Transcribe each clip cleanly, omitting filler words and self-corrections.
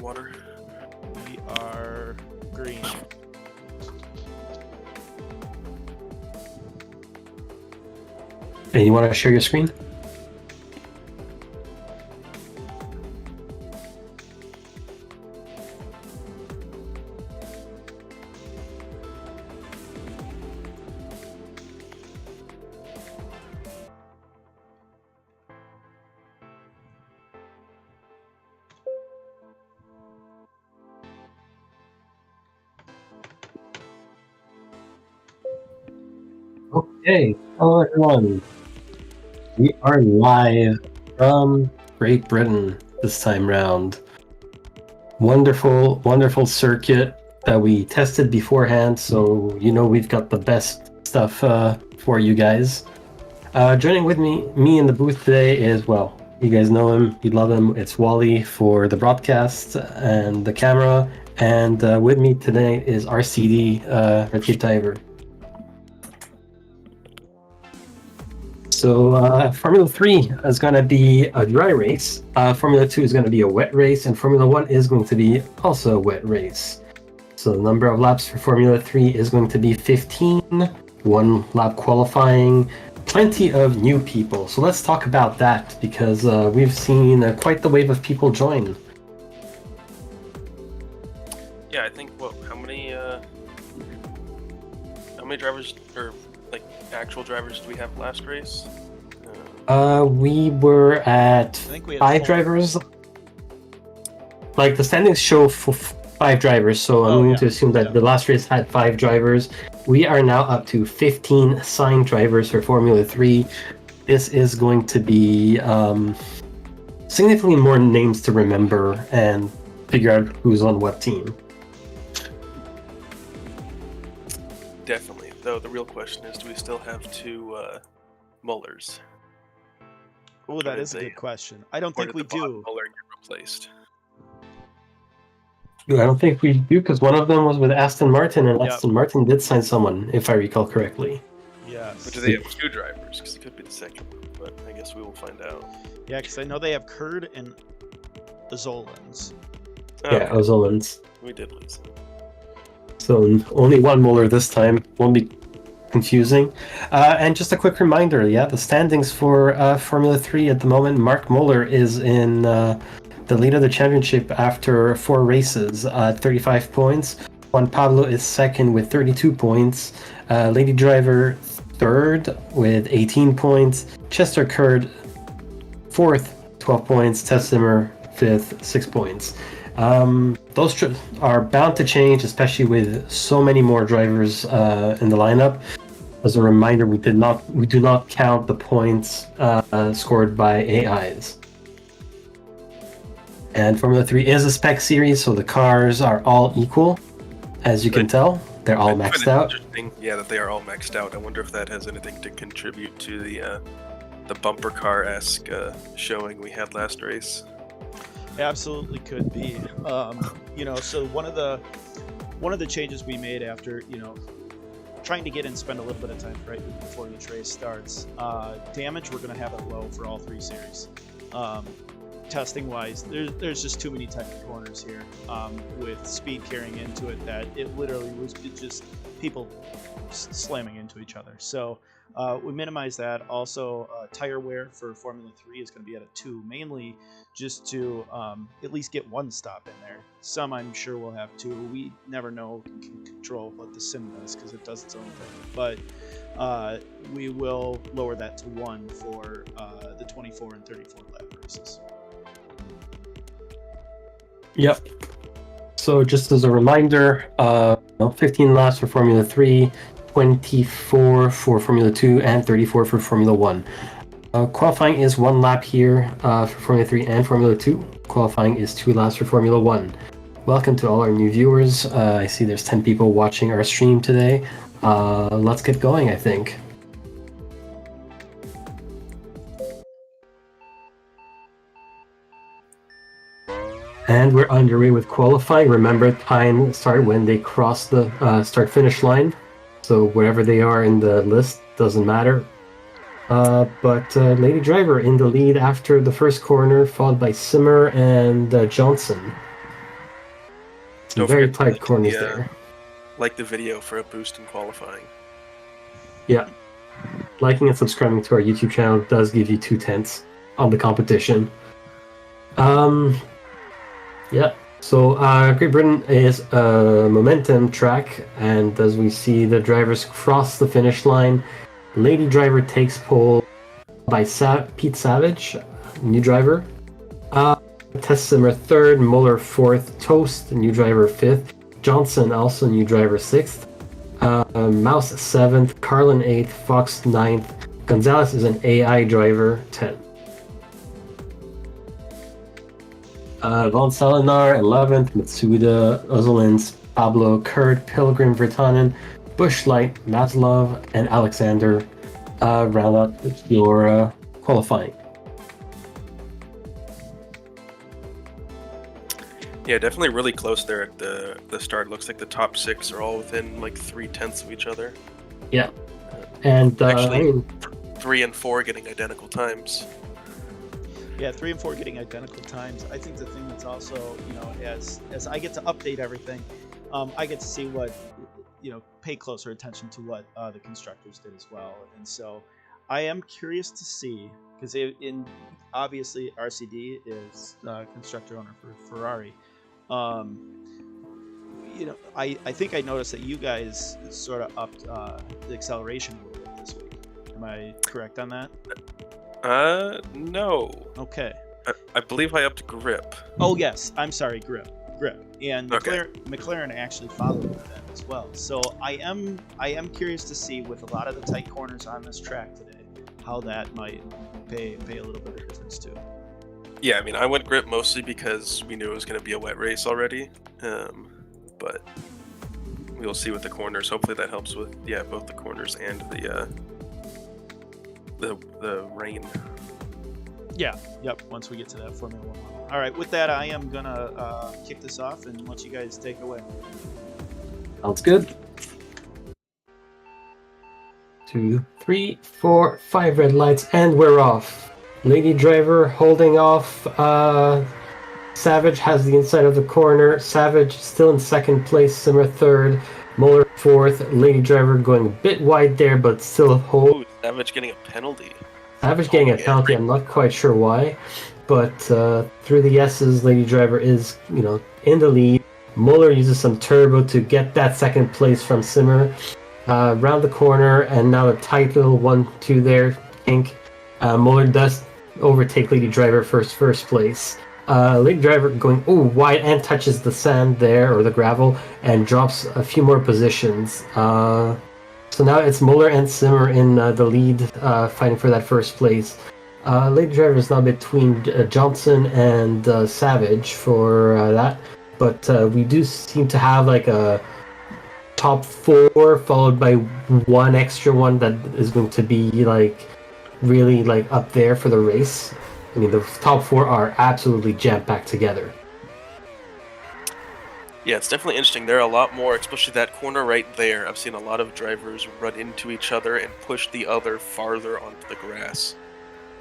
water. We are green. And you want to share your screen? Okay, hello everyone. We are live from Great Britain this time round. Wonderful, wonderful circuit that we tested beforehand, so you know we've got the best stuff for you guys. Joining with me in the booth today is, well, you guys know him, you love him, it's Wally for the broadcast and the camera, and with me today is RCD, Red Cape Diver. So Formula 3 is going to be a dry race, Formula 2 is going to be a wet race, and Formula 1 is going to be also a wet race. So the number of laps for Formula 3 is going to be 15, one lap qualifying, plenty of new people. So let's talk about that, because we've seen quite the wave of people join. Yeah, I think, how many drivers, or actual drivers do we have last race? We were at We had 5 4. drivers. Like the standings show for 5 drivers, so I'm going to assume that the last race had 5 drivers. We are now up to 15 signed drivers for Formula 3. This is going to be significantly more names to remember and figure out who's on what team. Definitely. Though the real question is, do we still have 2 Mullers? Oh, that is a good question. I don't think we do. Muller get replaced? I don't think we do, because one of them was with Aston Martin, and Aston Martin did sign someone, if I recall correctly. Yes. But do they have 2 drivers? Because it could be the second one, but I guess we will find out. Yeah, because I know they have Kurd and Azolans. Yeah, Ozolans. We did lose them. So only one Muller this time. Won't be confusing. And just a quick reminder, the standings for Formula 3 at the moment. Mark Muller is in the lead of the championship after 4 races, 35 points. Juan Pablo is second with 32 points. Lady Driver third with 18 points. Chester Kurd fourth, 12 points. Tess Zimmer fifth, 6 points. Those are bound to change, especially with so many more drivers in the lineup. As a reminder, we do not count the points scored by AIs. And Formula 3 is a spec series, so the cars are all equal, as you can tell. They're all maxed out. Yeah, that they are all maxed out. I wonder if that has anything to contribute to the bumper car-esque showing we had last race. Absolutely could be. So one of the changes we made after, trying to get and spend a little bit of time right before each race starts. Damage, we're going to have it low for all 3 series. Testing wise, there's just too many tight corners here, with speed carrying into it, that it literally was just people slamming into each other. So we minimize that. Also, tire wear for Formula 3 is going to be at a 2, mainly just to at least get 1 stop in there. Some I'm sure will have 2. We never know, can control what the sim does, because it does its own thing. But we will lower that to 1 for the 24 and 34 lap races. Yep. So just as a reminder, 15 laps for Formula 3, 24 for Formula 2, and 34 for Formula 1. Qualifying is 1 lap here for Formula 3 and Formula 2. Qualifying is 2 laps for Formula 1. Welcome to all our new viewers. I see there's 10 people watching our stream today. Let's get going, I think. And we're underway with qualifying. Remember, time start when they cross the start-finish line. So wherever they are in the list, doesn't matter. But Lady Driver in the lead after the first corner, followed by Simmer and Johnson. Some Don't very forget to tight like corners the, there. like the video for a boost in qualifying. Yeah. Liking and subscribing to our YouTube channel does give you 2/10 on the competition. Yeah. So Great Britain is a momentum track, and as we see the drivers cross the finish line, Lady Driver takes pole by Pete Savage, new driver. Test Simmer third, Muller fourth, Toast, new driver fifth, Johnson also new driver sixth, Mouse seventh, Carlin eighth, Fox ninth, Gonzalez is an AI driver 10. Von Salinar 11th, Matsuda, Ozolins, Pablo, Kurt, Pilgrim, Virtanen, Bushlight, Maslov, and Alexander round out your qualifying. Yeah, definitely really close there at the start. Looks like the top 6 are all within like 0.3 of each other. Yeah, and actually, 3 and 4 getting identical times. Yeah, 3 and 4 getting identical times. I think the thing that's also, as I get to update everything, I get to see what, pay closer attention to what the constructors did as well. And so I am curious to see, because obviously RCD is constructor owner for Ferrari. I think I noticed that you guys sort of upped the acceleration a little bit this week. Am I correct on that? No. Okay. I believe I upped grip. Oh yes, I'm sorry, grip. And Okay. McLaren actually followed with that as well. So I am curious to see, with a lot of the tight corners on this track today, how that might pay a little bit of difference too. Yeah, I mean, I went grip mostly because we knew it was going to be a wet race already. But we'll see with the corners. Hopefully that helps with both the corners and the rain. Yeah. Yep. Once we get to that Formula 1 model. All right. With that, I am gonna kick this off and let you guys take it away. Sounds good. 2, 3, 4, 5 red lights, and we're off. Lady Driver holding off. Savage has the inside of the corner. Savage still in second place. Simmer third. Muller fourth. Lady Driver going a bit wide there, but still hold. Ooh, Savage getting a penalty. Savage getting a penalty. I'm not quite sure why, but through the S's, Lady Driver is in the lead. Muller uses some turbo to get that second place from Simmer. Round the corner, and now a tight little 1-2 there. Pink. Muller does overtake Lady Driver first place. Lady Driver going wide and touches the sand there, or the gravel, and drops a few more positions. So now it's Muller and Simmer in the lead, fighting for that first place. Lady Driver is now between Johnson and Savage for that, but we do seem to have like a top 4 followed by one extra one that is going to be really up there for the race. I mean, the top 4 are absolutely jam-packed together. Yeah, it's definitely interesting. There are a lot more, especially that corner right there. I've seen a lot of drivers run into each other and push the other farther onto the grass.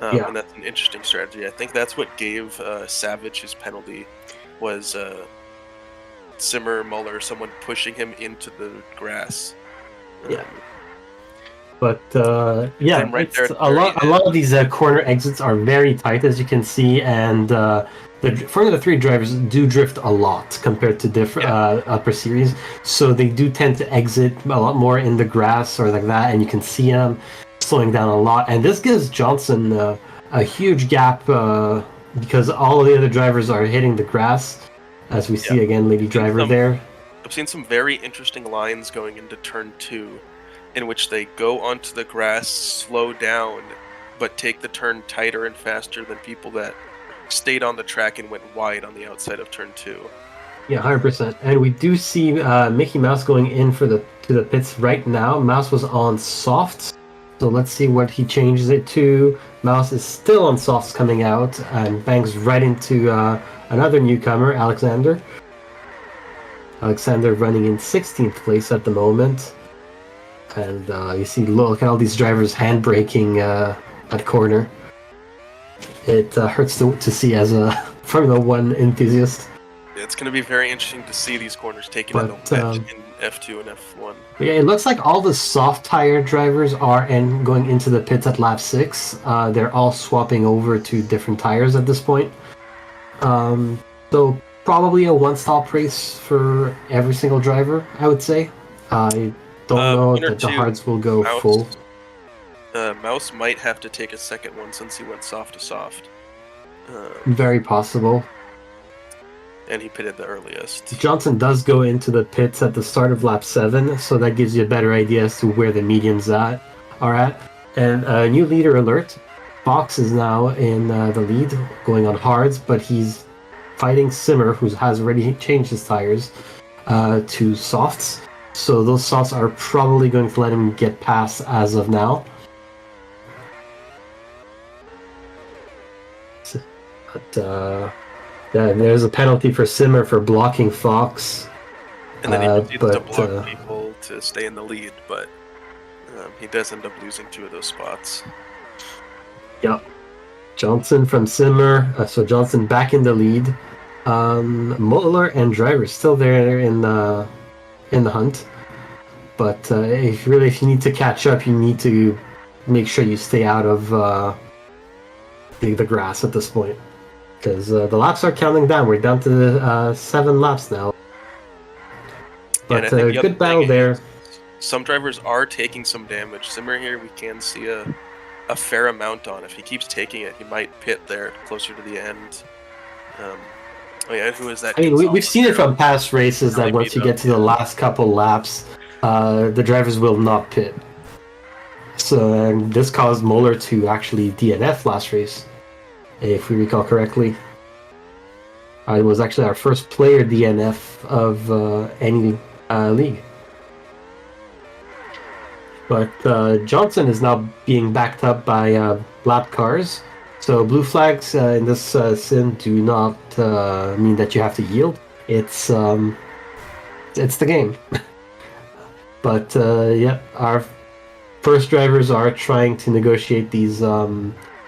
And that's an interesting strategy. I think that's what gave Savage his penalty, was Simmer, Muller, someone pushing him into the grass. But right there a lot of these corner exits are very tight, as you can see, and the Formula 3 drivers do drift a lot compared to different upper series, so they do tend to exit a lot more in the grass or like that, and you can see them slowing down a lot. And this gives Johnson a huge gap because all of the other drivers are hitting the grass, as we see again, Lady Driver there. I've seen some very interesting lines going into turn 2, in which they go onto the grass, slow down, but take the turn tighter and faster than people that stayed on the track and went wide on the outside of turn 2. Yeah, 100%. And we do see Mickey Mouse going in to the pits right now. Mouse was on softs, so let's see what he changes it to. Mouse is still on softs coming out and bangs right into another newcomer, Alexander. Alexander running in 16th place at the moment. And you see, look at all these drivers hand-braking that corner. It hurts to see as a Formula 1 enthusiast. It's going to be very interesting to see these corners taken in But, the wet in F2 and F1. Yeah, it looks like all the soft tire drivers are going into the pits at lap 6. They're all swapping over to different tires at this point. So probably a one-stop race for every single driver, I would say. I don't know that the hards will go full. Mouse might have to take a second one since he went soft to soft. Very possible. And he pitted the earliest. Johnson does go into the pits at the start of lap 7, so that gives you a better idea as to where the mediums are at. And a new leader alert. Fox is now in the lead, going on hards, but he's fighting Simmer, who has already changed his tires to softs. So those softs are probably going to let him get past as of now. But there's a penalty for Simmer for blocking Fox. And then he proceeds to block people to stay in the lead, but he does end up losing 2 of those spots. Yep. Johnson from Simmer. So Johnson back in the lead. Muller and Driver still there in the hunt. But if you need to catch up, you need to make sure you stay out of the grass at this point. Because the laps are counting down. We're down to 7 laps now. But good battle there. Some drivers are taking some damage. Simmer here, we can see a fair amount on. If he keeps taking it, he might pit there closer to the end. Who is that? I mean, we've seen it from past races that once you get to the last couple laps, the drivers will not pit. So this caused Muller to actually DNF last race, if we recall correctly. It was actually our first player DNF of any league. But Johnson is now being backed up by lap cars. So blue flags in this sim do not mean that you have to yield. It's the game. But our first drivers are trying to negotiate these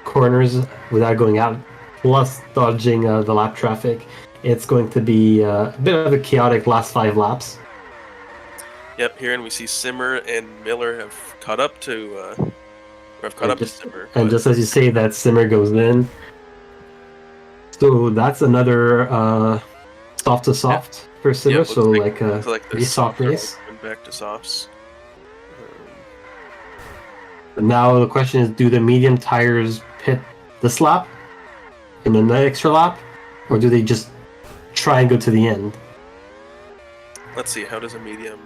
corners without going out, plus dodging the lap traffic. It's going to be a bit of a chaotic last 5 laps. Yep, here and we see Simmer and Miller have caught up to Simmer. And just as you say that, Simmer goes in. So that's another soft to soft for Simmer. Yeah, so like a pretty soft race. Back to softs. Now the question is, do the medium tires pit this lap and then the extra lap, or do they just try and go to the end? Let's see, how does a medium...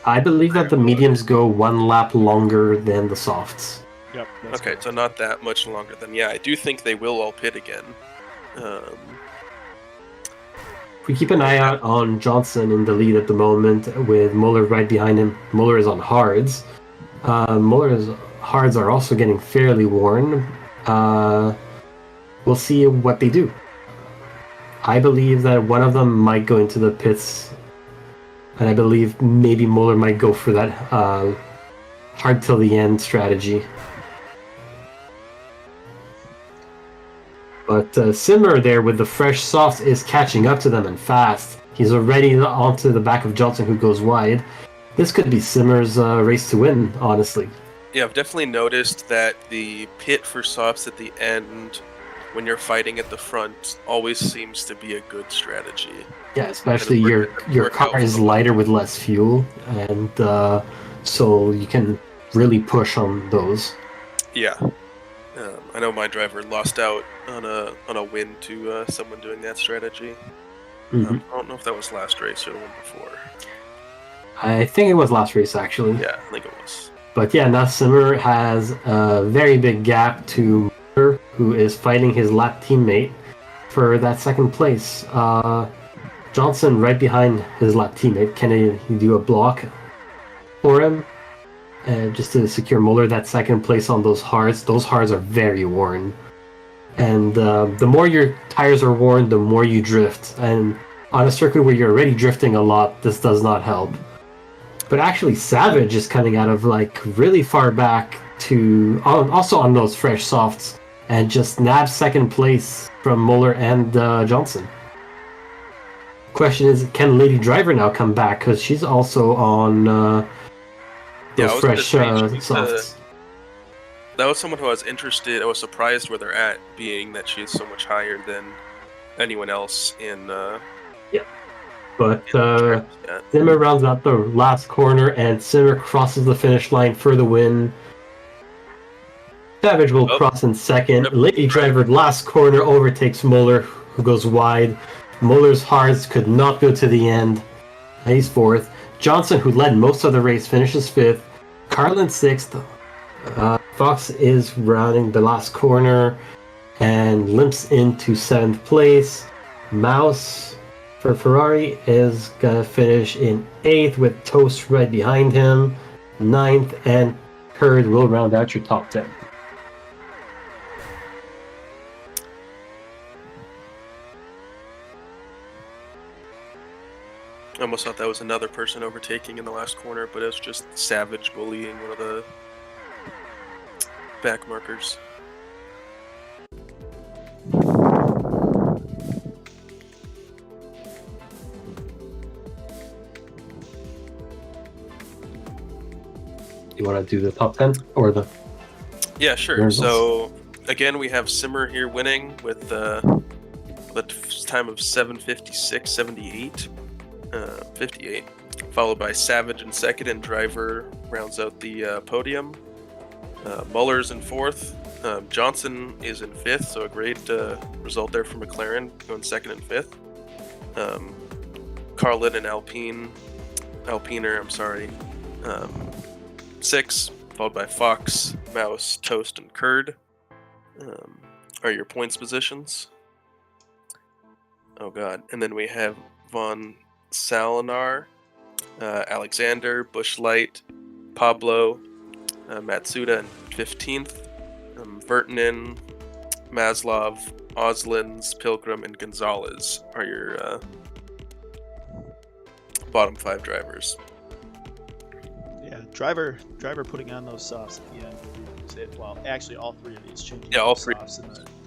I believe that the mediums go 1 lap longer than the softs. Yep. Okay, so not that much longer then. Yeah, I do think they will all pit again. If we keep an eye out on Johnson in the lead at the moment, with Muller right behind him. Muller is on hards. Muller's hards are also getting fairly worn. We'll see what they do. I believe that one of them might go into the pits, and I believe maybe Muller might go for that hard till the end strategy. But Simmer there with the fresh softs is catching up to them and fast. He's already onto the back of Johnson, who goes wide. This could be Simmer's race to win, honestly. Yeah, I've definitely noticed that the pit for softs at the end, when you're fighting at the front, always seems to be a good strategy. Yeah, especially your car is lighter with less fuel, and so you can really push on those. Yeah. I know my driver lost out on a win to someone doing that strategy. Mm-hmm. I don't know if that was last race or the one before. I think it was last race, actually. Yeah, I think it was. But yeah, now Simmer has a very big gap to Muller, who is fighting his lap teammate for that second place. Johnson right behind his lap teammate. Can he do a block for him? Just to secure Muller that second place on those hards. Those hards are very worn. And the more your tires are worn, the more you drift. And on a circuit where you're already drifting a lot, this does not help. But actually, Savage is coming out of like really far back to also on those fresh softs and just nabs second place from Muller and Johnson. question is, can Lady Driver now come back? Because she's also on those I was gonna fresh say, softs. that was someone who I was interested. I was surprised where they're at, being that she is so much higher than anyone else in. But Yeah. Zimmer rounds out the last corner, and Zimmer crosses the finish line for the win. Savage will cross in second. Yep. Lady Driver, last corner, overtakes Muller, who goes wide. Muller's hards could not go to the end. He's fourth. Johnson, who led most of the race, finishes fifth. Carlin sixth. Fox is rounding the last corner and limps into seventh place. Mouse for Ferrari is gonna finish in eighth with Toast right behind him. Ninth, and Kurd will round out your top 10. I almost thought that was another person overtaking in the last corner, but it was just Savage bullying one of the back markers. You want to do the top 10 or the? Yeah, sure. Results? So again, we have Simmer here winning with the time of 7:56.78, 58, followed by Savage in second, and Driver rounds out the podium. Muller's in fourth. Johnson is in fifth, so a great result there for McLaren, going second and fifth. Carlin and Alpiner, six, followed by Fox, Mouse, Toast, and Kurd. Are your points positions. Oh god. And then we have Von Salinar, Alexander, Bushlight, Pablo, Matsuda in 15th, Vertinen, Maslov, Oslins, Pilgrim, and Gonzalez are your bottom 5 drivers. Yeah, driver putting on those softs at the end. Well, actually, all three of these changing all three softs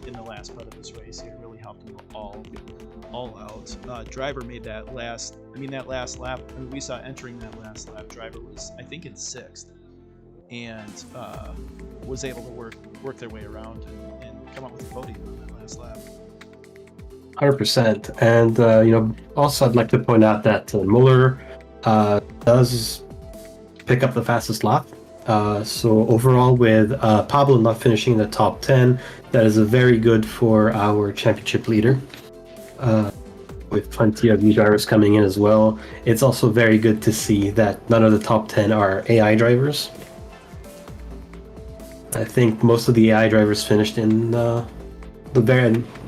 in the last part of this race here really helped them all out. Driver made that last lap. I mean, we saw entering that last lap. Driver was, I think, in sixth, and was able to work their way around and come up with a podium on that last lap. 100%. And also I'd like to point out that Muller does pick up the fastest lap. So overall, with Pablo not finishing in the top 10, that is very good for our championship leader. With plenty of new drivers coming in as well. It's also very good to see that none of the top 10 are AI drivers. I think most of the AI drivers finished in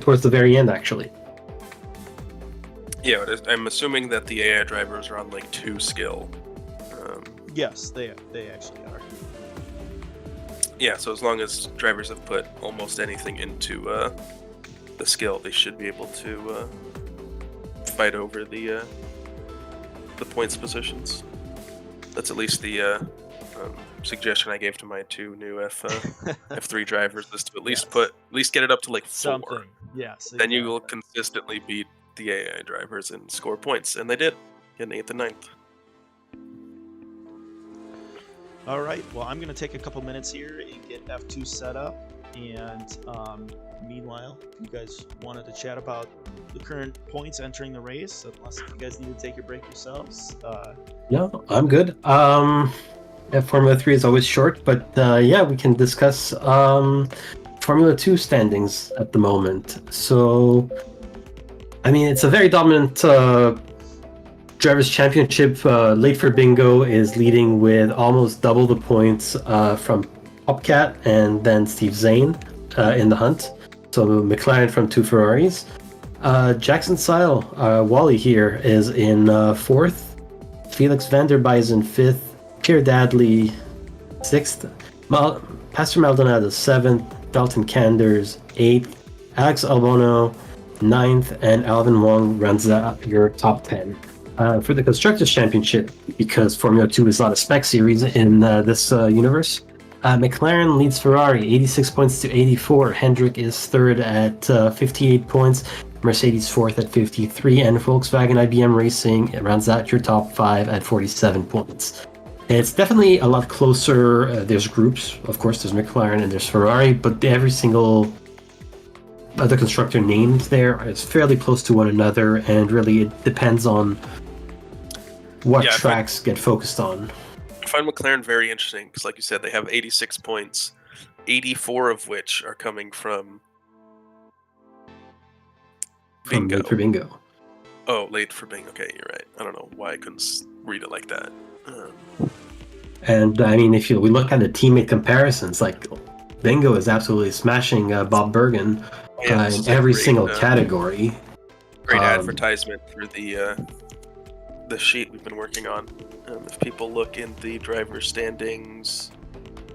towards the very end, actually. Yeah, I'm assuming that the AI drivers are on like 2 skill. Yes, they actually are. Yeah, so as long as drivers have put almost anything into the skill, they should be able to fight over the points positions. That's at least the suggestion I gave to my 2 new F3 drivers, is to at least get it up to like 4. Something. Yes. Then you will consistently beat the AI drivers and score points, and they did, getting 8th and 9th. All right. Well, I'm going to take a couple minutes here and get F2 set up. And meanwhile, you guys wanted to chat about the current points entering the race, unless you guys need to take your break yourselves. No, I'm good. Formula 3 is always short, but we can discuss Formula 2 standings at the moment. So, I mean, it's a very dominant Drivers' Championship. Late for Bingo is leading with almost double the points from Popcat and then Steve Zane in the hunt. So McLaren from 2 Ferraris. Jackson Seil, Wally here, is in 4th. Felix Vanderby is in 5th. Pierre Dadley 6th. Pastor Maldonado 7th. Dalton Canders 8th. Alex Albono 9th. And Alvin Wong runs out your top 10. For the Constructors' Championship, because Formula 2 is not a spec series in this universe, McLaren leads Ferrari 86 points to 84. Hendrick is third at 58 points. Mercedes 4th at 53, and Volkswagen IBM Racing rounds out your top 5 at 47 points. It's definitely a lot closer. There's groups, of course, there's McLaren and there's Ferrari, but every single other constructor named there is fairly close to one another, and really it depends on what tracks get focused on. I find McLaren very interesting because, like you said, they have 86 points, 84 of which are coming from Bingo. Late for Bingo. Oh, late for Bingo. Okay, you're right. I don't know why I couldn't read it like that. And I mean, if we look at the teammate comparisons, like Bingo is absolutely smashing Bob Bergen in every single category. Great advertisement for the sheet we've been working on. If people look in the driver standings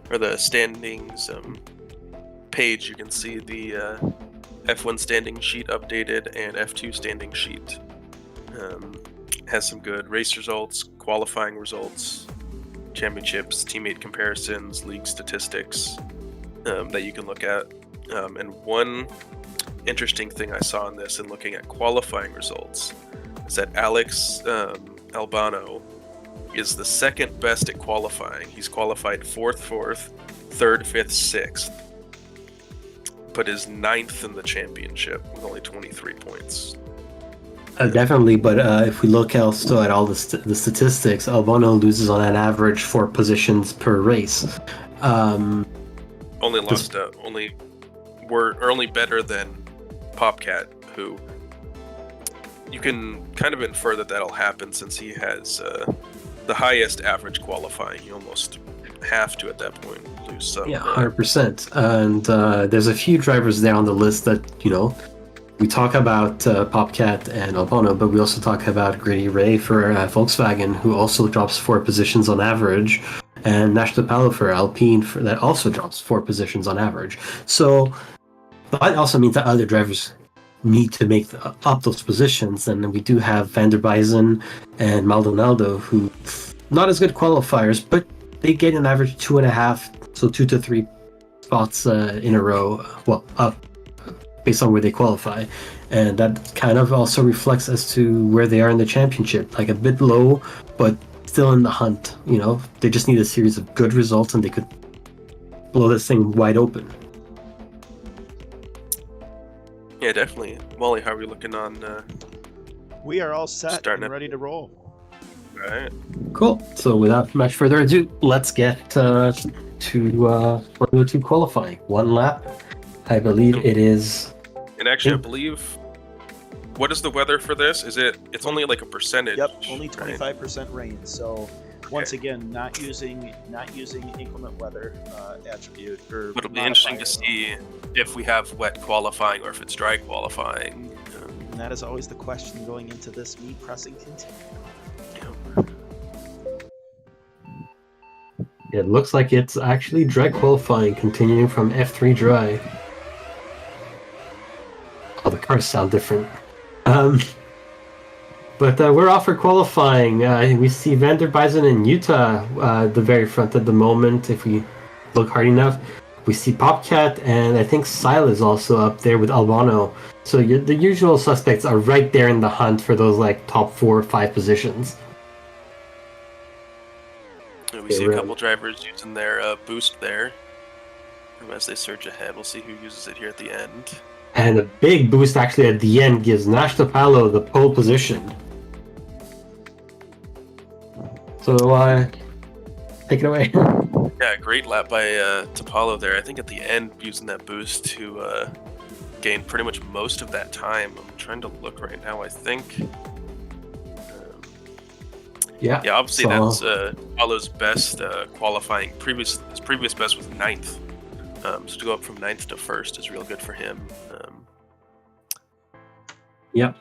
or the standings page, you can see the F1 standing sheet updated and F2 standing sheet. Has some good race results, qualifying results, championships, teammate comparisons, league statistics that you can look at. And one interesting thing I saw in this and looking at qualifying results is that Alex Albano is the second best at qualifying. He's qualified 4th, 3rd, 5th, 6th, but is 9th in the championship with only 23 points. Definitely, but if we look also at all the statistics, Albano loses on an average 4 positions per race. Only better than Popcat, who you can kind of infer that'll happen since he has the highest average qualifying. You almost have to at that point lose some. Yeah, 100%. And there's a few drivers there on the list that we talk about Popcat and Albano, but we also talk about Grady Ray for Volkswagen, who also drops 4 positions on average, and Nash Palo for Alpine that also drops 4 positions on average. So that also means that other drivers need to make up those positions, and we do have Van der Buysen and Maldonado, who not as good qualifiers, but they get an average 2.5, so 2 to 3 spots in a row, up based on where they qualify, and that kind of also reflects as to where they are in the championship, like a bit low, but still in the hunt. They just need a series of good results, and they could blow this thing wide open. Yeah, definitely. Molly, how are we looking on? We are all set and ready to roll. All right. Cool. So without much further ado, let's get to Formula 2 qualifying. 1 lap. I believe it is. And actually, I believe. What is the weather for this? It's only like a percentage? Yep, only 25% rain. So once again, not using inclement weather attribute. But it'll be interesting to see if we have wet qualifying or if it's dry qualifying. And that is always the question going into this meet pressing continue. It looks like it's actually dry qualifying, continuing from F3 dry. Oh, the cars sound different. But we're off for qualifying. We see Van der Buysen in Utah at the very front at the moment, if we look hard enough. We see Popcat, and I think Sile is also up there with Albano. So the usual suspects are right there in the hunt for those top 4 or 5 positions. We see a couple drivers using their boost there. As they surge ahead, we'll see who uses it here at the end. And a big boost actually at the end gives Nash Palo the pole position. So take it away. Yeah, great lap by Tapalo there. I think at the end using that boost to gain pretty much most of that time. I'm trying to look right now. I think. Yeah, obviously that's Tapalo's best qualifying. His previous best was 9th. So to go up from 9th to 1st is real good for him. Yep.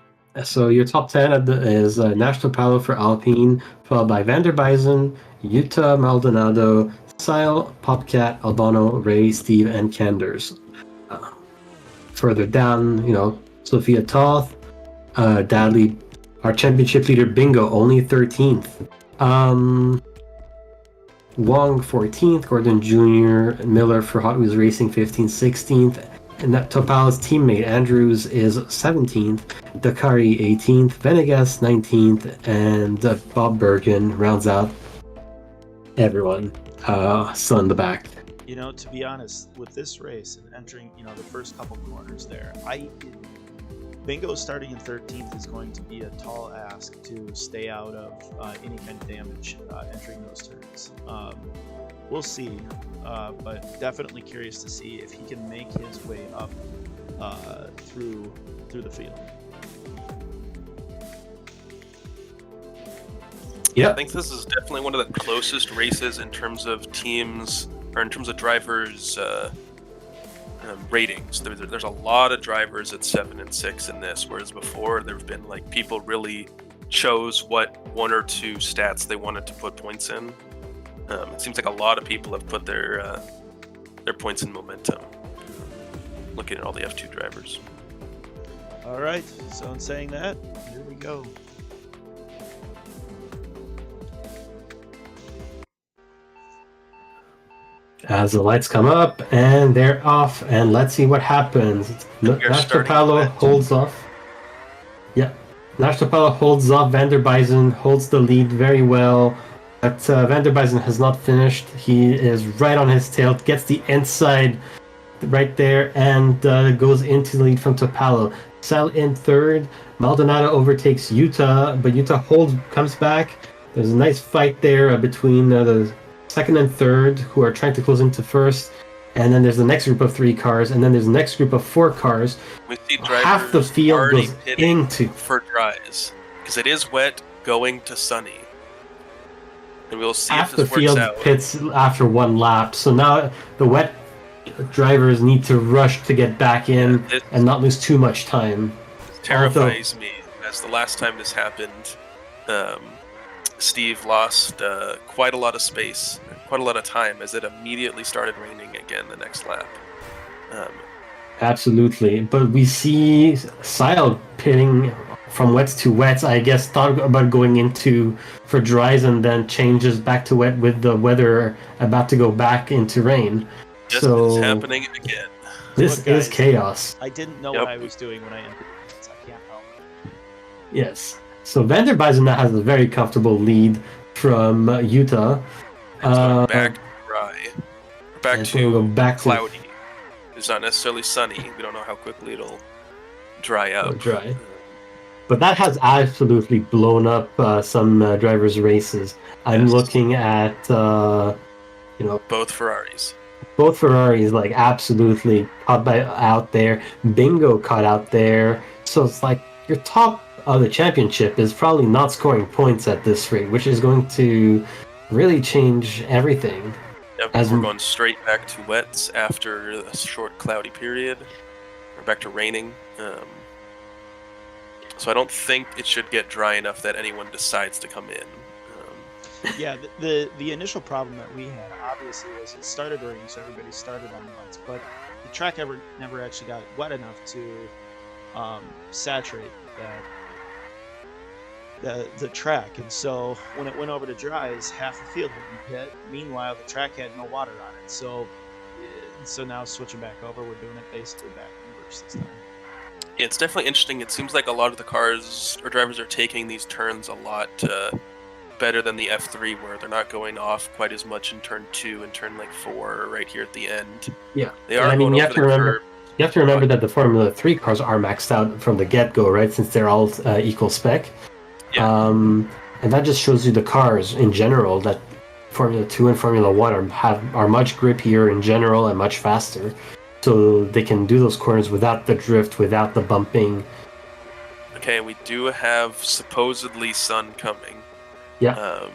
So your top 10 is Nash Palo for Alpine, followed by Van der Buysen, Yuta, Maldonado, Sile, Popcat, Albano, Ray, Steve, and Kanders. Further down, Sophia Toth, Dadley, our championship leader Bingo, only 13th. Wong 14th, Gordon Jr., Miller for Hot Wheels Racing 15th, 16th, And that Topal's teammate Andrews is 17th, Dakari 18th, Venegas 19th, and Bob Bergen rounds out everyone. Still in the back. You know, to be honest, with this race and entering, you know, the first couple corners there, Bingo starting in 13th is going to be a tall ask to stay out of any kind of damage entering those turns. We'll see, but definitely curious to see if he can make his way up through the field. Yeah, I think this is definitely one of the closest races in terms of teams, or in terms of drivers' ratings. There's a lot of drivers at 7 and 6 in this, whereas before there have been like people really chose what 1 or 2 stats they wanted to put points in. It seems like a lot of people have put their points in momentum. Looking at all the F2 drivers. All right, so in saying that, here we go. As the lights come up and they're off, and let's see what happens. Nastapalo holds off. Yeah, Nastapalo holds off. Van der Buysen holds the lead very well, but Van der Buysen has not finished. He is right on his tail, gets the inside right there, and goes into the lead from Topalo. Sal in third. Maldonado overtakes Utah, but Utah comes back. There's a nice fight there between the second and third, who are trying to close into first, and then there's the next group of 3 cars, and then there's the next group of 4 cars. We see drivers half the field goes into for dries because it is wet going to sunny, and we'll see half if this the field works out. pits after 1 lap. So now the wet drivers need to rush to get back in and not lose too much time. It terrifies me, as the last time this happened, Steve lost quite a lot of space, quite a lot of time, as it immediately started raining again the next lap. Absolutely, but we see Sile pitting from wets to wets. I guess thought about going into for dries and then changes back to wet with the weather about to go back into rain. This so is happening again. This is chaos. I didn't know what I was doing when I entered this. I can't help it. Yes. So Van der Buysen now has a very comfortable lead from Utah. Back to dry. Back to cloudy. It's not necessarily sunny. We don't know how quickly it'll dry up. But that has absolutely blown up some drivers' races. I'm looking at, both Ferraris. Both Ferraris, like, absolutely caught out there. Bingo caught out there. So it's like your top of the championship is probably not scoring points at this rate, which is going to really change everything. Yep, we're going straight back to wets after a short cloudy period. We're back to raining. So I don't think it should get dry enough that anyone decides to come in. Yeah, the initial problem that we had, obviously, was it started raining, so everybody started on the wets, but the track never actually got wet enough to saturate the track, and so when it went over to dries, half the field had been pit. Meanwhile, the track had no water on it, so now switching back over, we're doing it basically back in reverse this time. Yeah, it's definitely interesting. It seems like a lot of the cars or drivers are taking these turns a lot better than the F3, where they're not going off quite as much in turn 2 and turn 4 right here at the end. Yeah, they are. You have to remember that the Formula 3 cars are maxed out from the get-go, right? Since they're all equal spec. Yeah. And that just shows you the cars in general, that Formula 2 and Formula 1 are much grippier in general and much faster. So they can do those corners without the drift, without the bumping. Okay, we do have supposedly sun coming. Yeah.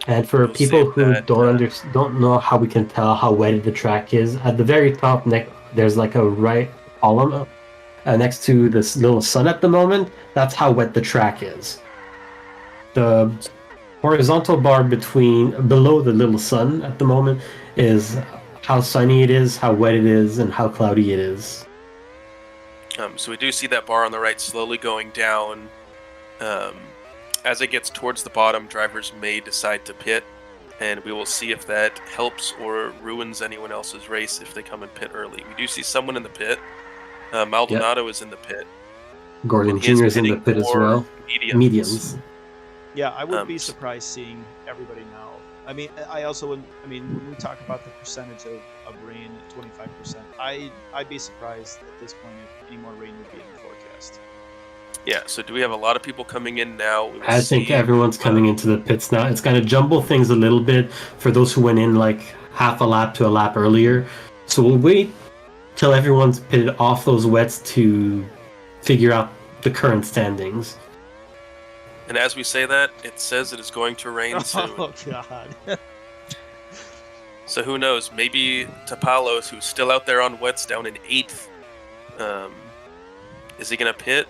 And for people who don't know how we can tell how wet the track is, at the very top there's like a right column next to this little sun at the moment. That's how wet the track is. The horizontal bar below the little sun at the moment is how sunny it is, how wet it is, and how cloudy it is. So we do see that bar on the right slowly going down. As it gets towards the bottom, drivers may decide to pit. and we will see if that helps or ruins anyone else's race if they come and pit early. We do see someone in the pit. Maldonado is in the pit. Gordon And he is Jr. is in the pitting pit as for well. Mediums. Yeah, I wouldn't be surprised seeing everybody now. I mean, I also wouldn't. I mean, when we talk about the percentage of rain, 25%, I'd be surprised at this point if any more rain would be in the forecast. Yeah, so do we have a lot of people coming in now? I think everyone's coming into the pits now. It's going to jumble things a little bit for those who went in like half a lap to a lap earlier. So we'll wait till everyone's pitted off those wets to figure out the current standings. And as we say that, it says it is going to rain soon. Oh, God. So who knows? Maybe Tapalos, who's still out there on wets down in 8th, is he going to pit?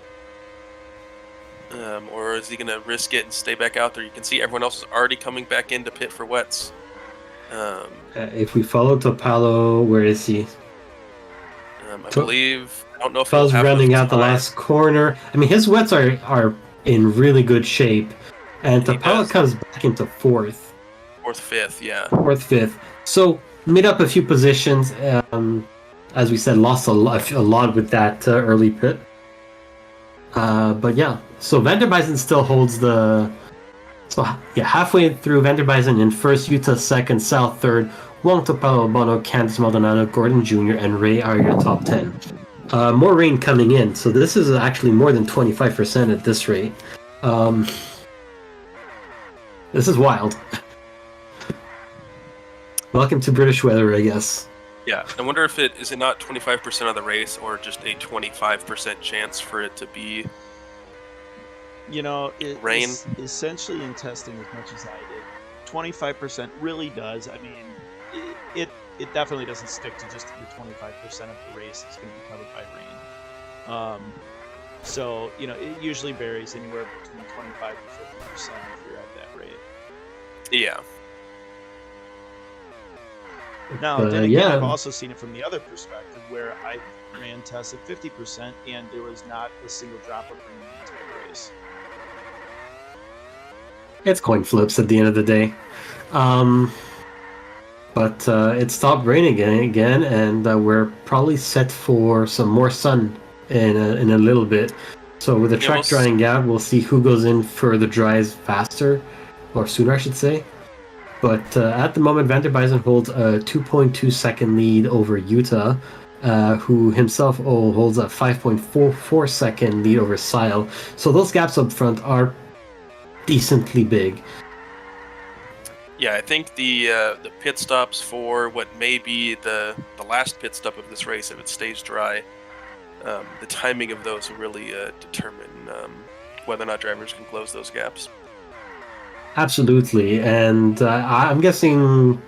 Or is he going to risk it and stay back out there? You can see everyone else is already coming back in to pit for wets. If we follow Topalo, where is he? I believe, I don't know if he's running out the last corner. I mean, his wets are in really good shape, and Topalo comes back into 4th. 5th, yeah. 5th. So made up a few positions. As we said, lost a lot with that early pit. But yeah, so Vanderbijzen still holds the. So yeah, halfway through, Vanderbijzen in 1st, Utah 2nd, South 3rd, Wong, Topalo, Bono, Candice Maldonado, Gordon Jr., and Ray are your top 10. More rain coming in, so this is actually more than 25% at this rate. This is wild. Welcome to British weather, I guess. Yeah, I wonder if is it not 25% of the race or just a 25% chance for it to be rain? Essentially in testing as much as I did, 25% really does. I mean, it definitely doesn't stick to just the 25% of the race that's going to be covered by rain. So, it usually varies anywhere between 25 to 50% if you're at that rate. Yeah. Now, then again, I've also seen it from the other perspective where I ran tests at 50% and there was not a single drop of rain in the entire race. It's coin flips at the end of the day. But it stopped raining again, and we're probably set for some more sun in a little bit. So with the track drying out, we'll see who goes in for the dries faster, or sooner, I should say. But at the moment, Vanderbijzen holds a 2.2 second lead over Utah, who himself holds a 5.44 second lead over Sile. So those gaps up front are decently big. Yeah, I think the pit stops for what may be the last pit stop of this race, if it stays dry, the timing of those will really determine whether or not drivers can close those gaps. Absolutely, and I'm guessing,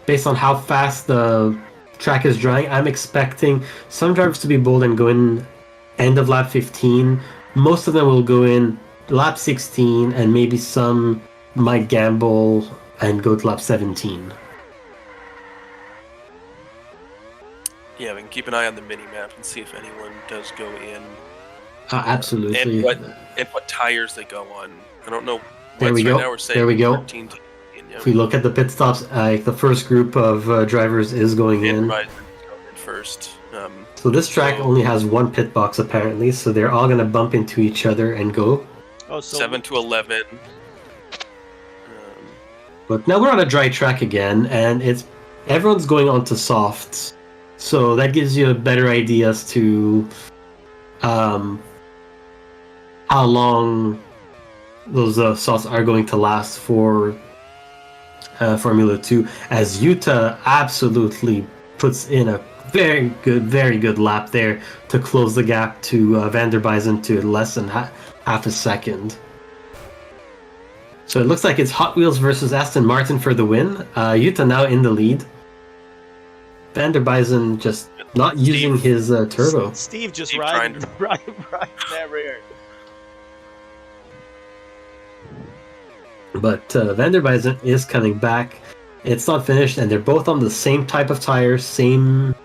based on how fast the track is drying, I'm expecting some drivers to be bold and go in end of lap 15. Most of them will go in lap 16, and maybe some might gamble and go to lap 17. Yeah, we can keep an eye on the mini-map and see if anyone does go in. Absolutely. And what tires they go on. I don't know. There we go. Right now we're saying there we go. 13 to 18, yeah. If we look at the pit stops, the first group of drivers is going in. First. So this track only has one pit box apparently, so they're all going to bump into each other and go. Oh, so 7 to 11. But now we're on a dry track again, and everyone's going on to softs. So that gives you a better idea as to how long those softs are going to last for Formula 2, as Utah absolutely puts in a very good lap there to close the gap to Vanderbijzen to less than half a second. So it looks like it's Hot Wheels versus Aston Martin for the win. Utah now in the lead. Vanderbijzen just not using his turbo. Steve just riding that rear. But Vanderbijzen is coming back. It's not finished, and they're both on the same type of tire, same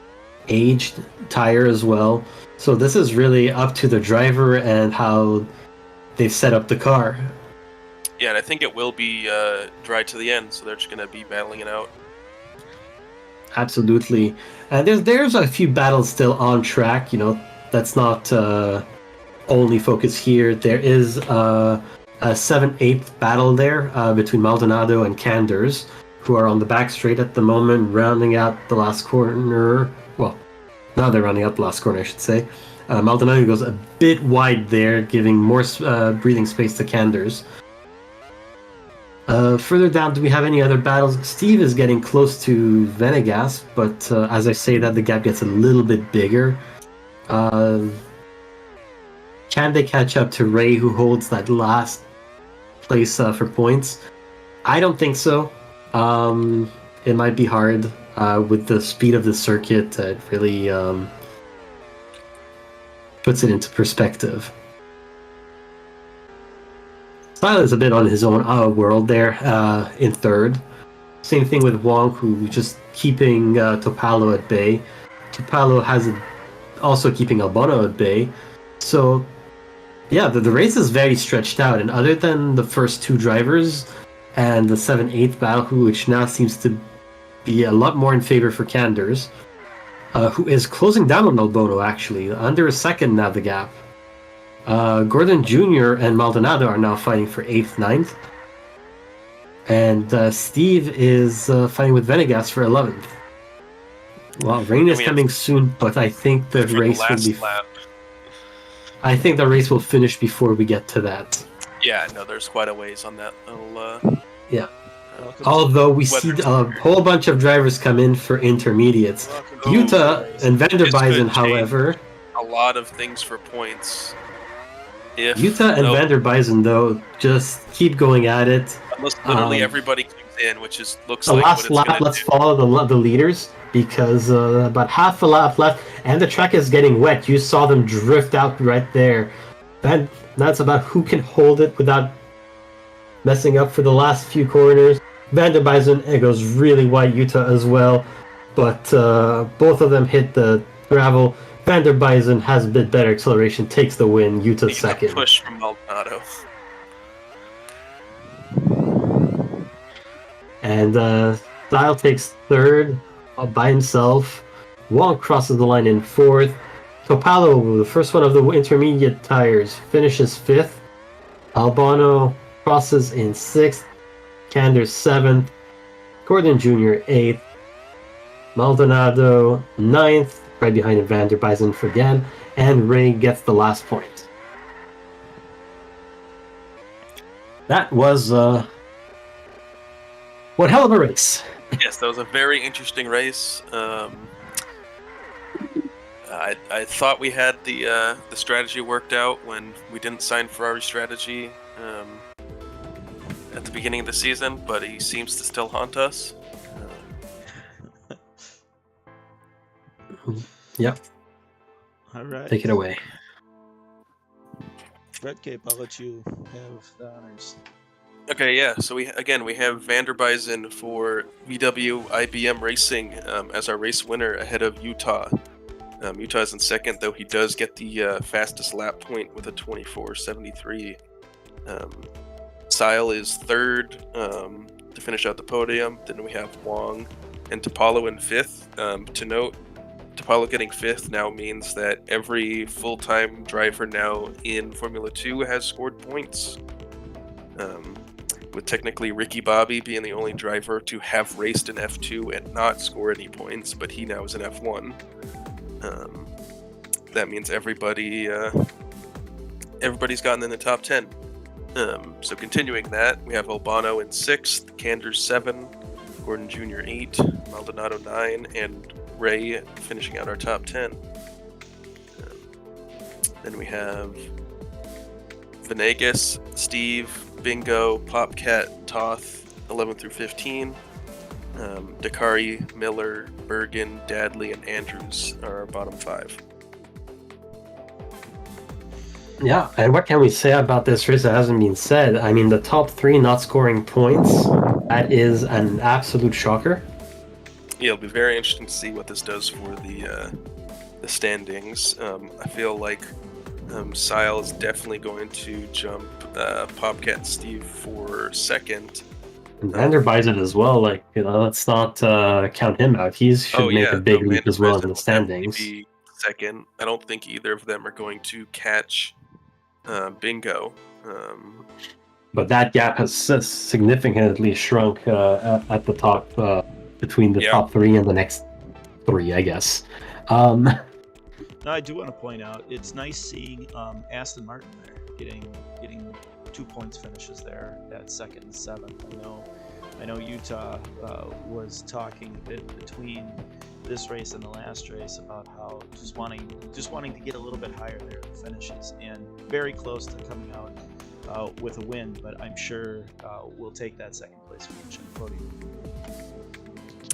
aged tire as well. So this is really up to the driver and how they've set up the car. Yeah, and I think it will be dry to the end, so they're just going to be battling it out. Absolutely. There's a few battles still on track. That's not only focus here. There is a 7/8 battle there between Maldonado and Canders, who are on the back straight at the moment, rounding out the last corner. Well, now they're rounding out the last corner, I should say. Maldonado goes a bit wide there, giving more breathing space to Canders. Further down, do we have any other battles? Steve is getting close to Venegas, but as I say that, the gap gets a little bit bigger. Can they catch up to Ray, who holds that last place for points? I don't think so. It might be hard with the speed of the circuit. It really puts it into perspective. Style is a bit on his own world there in third. Same thing with Wong, who just keeping Topalo at bay. Topalo has also keeping Albano at bay. So, yeah, the race is very stretched out. And other than the first two drivers and the 7/8 battle, which now seems to be a lot more in favor for Canders, who is closing down on Albano, actually. Under a second now, the gap. Gordon Jr. and Maldonado are now fighting for 8th, 9th. And Steve is fighting with Venegas for 11th. Well, rain is coming soon, but I think the race will be... lap. I think the race will finish before we get to that. Yeah, no, there's quite a ways on that little... Yeah. Although we see a whole bunch of drivers come in for intermediates. Utah and Vanderbijzen, however... A lot of things for points. Utah and Vanderbijzen, though, just keep going at it. Unless literally everybody comes in, which looks the like last what it's lap. Let's do. follow the leaders, because about half a lap left, and the track is getting wet. You saw them drift out right there. That's about who can hold it without messing up for the last few corners. Vanderbijzen, it goes really wide. Utah as well, but both of them hit the gravel. Vanderbijzen has a bit better acceleration, takes the win. Utah second. Push from Maldonado. And Style takes third by himself. Wong crosses the line in fourth. Topalo, the first one of the intermediate tires, finishes fifth. Albano crosses in sixth. Canders seventh. Gordon Jr. eighth. Maldonado ninth. Right behind him, Vanderbijzen again, and Ray gets the last point. That was one hell of a race. Yes, that was a very interesting race. I thought we had the strategy worked out when we didn't sign Ferrari's strategy at the beginning of the season, but he seems to still haunt us. Yep. All right. Take it away. Red Cape, I'll let you have the honors. Okay, yeah. So we have Vanderbijzen for VW IBM Racing as our race winner ahead of Utah. Utah is in second, though he does get the fastest lap point with a 24.73. Sile is third to finish out the podium. Then we have Wong and Topalo in fifth. To note, Topalo getting fifth now means that every full-time driver now in Formula 2 has scored points. With technically Ricky Bobby being the only driver to have raced in F2 and not score any points, but he now is in F1. That means everybody's gotten in the top 10. So continuing that, we have Albano in 6th, Canders 7, Gordon Jr. 8, Maldonado 9, and Ray finishing out our top 10. Then we have Venegas, Steve, Bingo, Popcat, Toth, 11 through 15. Dakari, Miller, Bergen, Dadley, and Andrews are our bottom 5. Yeah, and what can we say about this race that hasn't been said? I mean, the top 3 not scoring points, that is an absolute shocker. Yeah, it'll be very interesting to see what this does for the standings. I feel like Sile is definitely going to jump Popcat Steve for second. And Vander buys it as well. Like, let's not count him out. He should make a big leap as well in the standings. Be second. I don't think either of them are going to catch Bingo. But that gap has significantly shrunk at the top, between the top three and the next three, I guess. Now, I do want to point out, it's nice seeing Aston Martin there getting 2 points finishes there at second and seventh. I know Utah was talking a bit between this race and the last race about how just wanting to get a little bit higher there in the finishes, and very close to coming out with a win, but I'm sure we'll take that second place finish on the podium.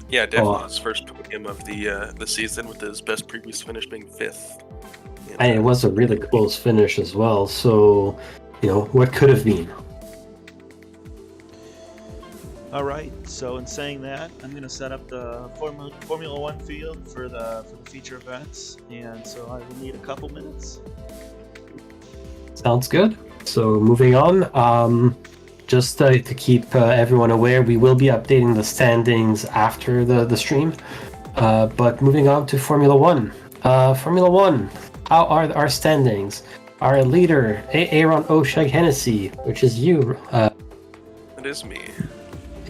Yeah, definitely his first podium of the season, with his best previous finish being fifth. And it was a really close finish as well, so what could have been. All right, so in saying that, I'm going to set up the Formula One field for the feature events, and so I will need a couple minutes. Sounds good. So moving on, just to keep everyone aware, we will be updating the standings after the stream. But moving on to Formula One. Formula One, how are our standings? Our leader, Aaron O'Shag Hennessy, which is you. It is me.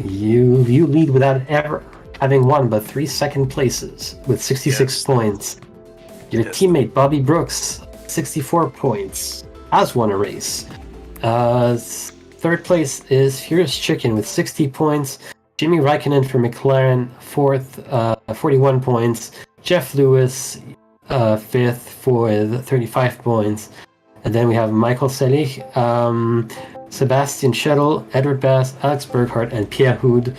You lead without ever having won but 3 second places with 66 points. Your teammate Bobby Brooks, 64 points, has won a race. Third place is Furious Chicken with 60 points. Jimmy Raikkonen for McLaren, fourth, 41 points. Jeff Lewis, fifth for 35 points. And then we have Michael Selig, Sebastian Schettel, Edward Bass, Alex Burkhardt, and Pierre Houd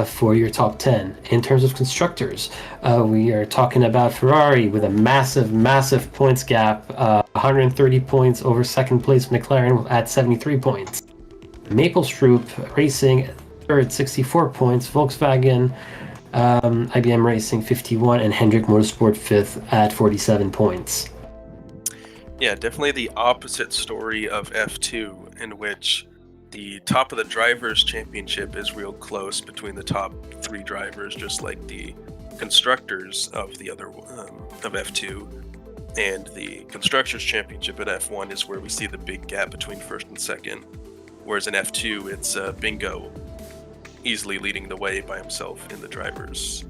for your top 10. In terms of constructors, we are talking about Ferrari with a massive points gap, 130 points over second place McLaren at 73 points. Maple Stroop Racing third, 64 points. Volkswagen, IBM Racing 51, and Hendrick Motorsport fifth at 47 points. Yeah, definitely the opposite story of F2, in which the top of the Drivers' Championship is real close between the top 3 drivers, just like the constructors of the other of F2, and the Constructors' Championship at F1 is where we see the big gap between first and second. Whereas in F2, it's Bingo easily leading the way by himself in the drivers.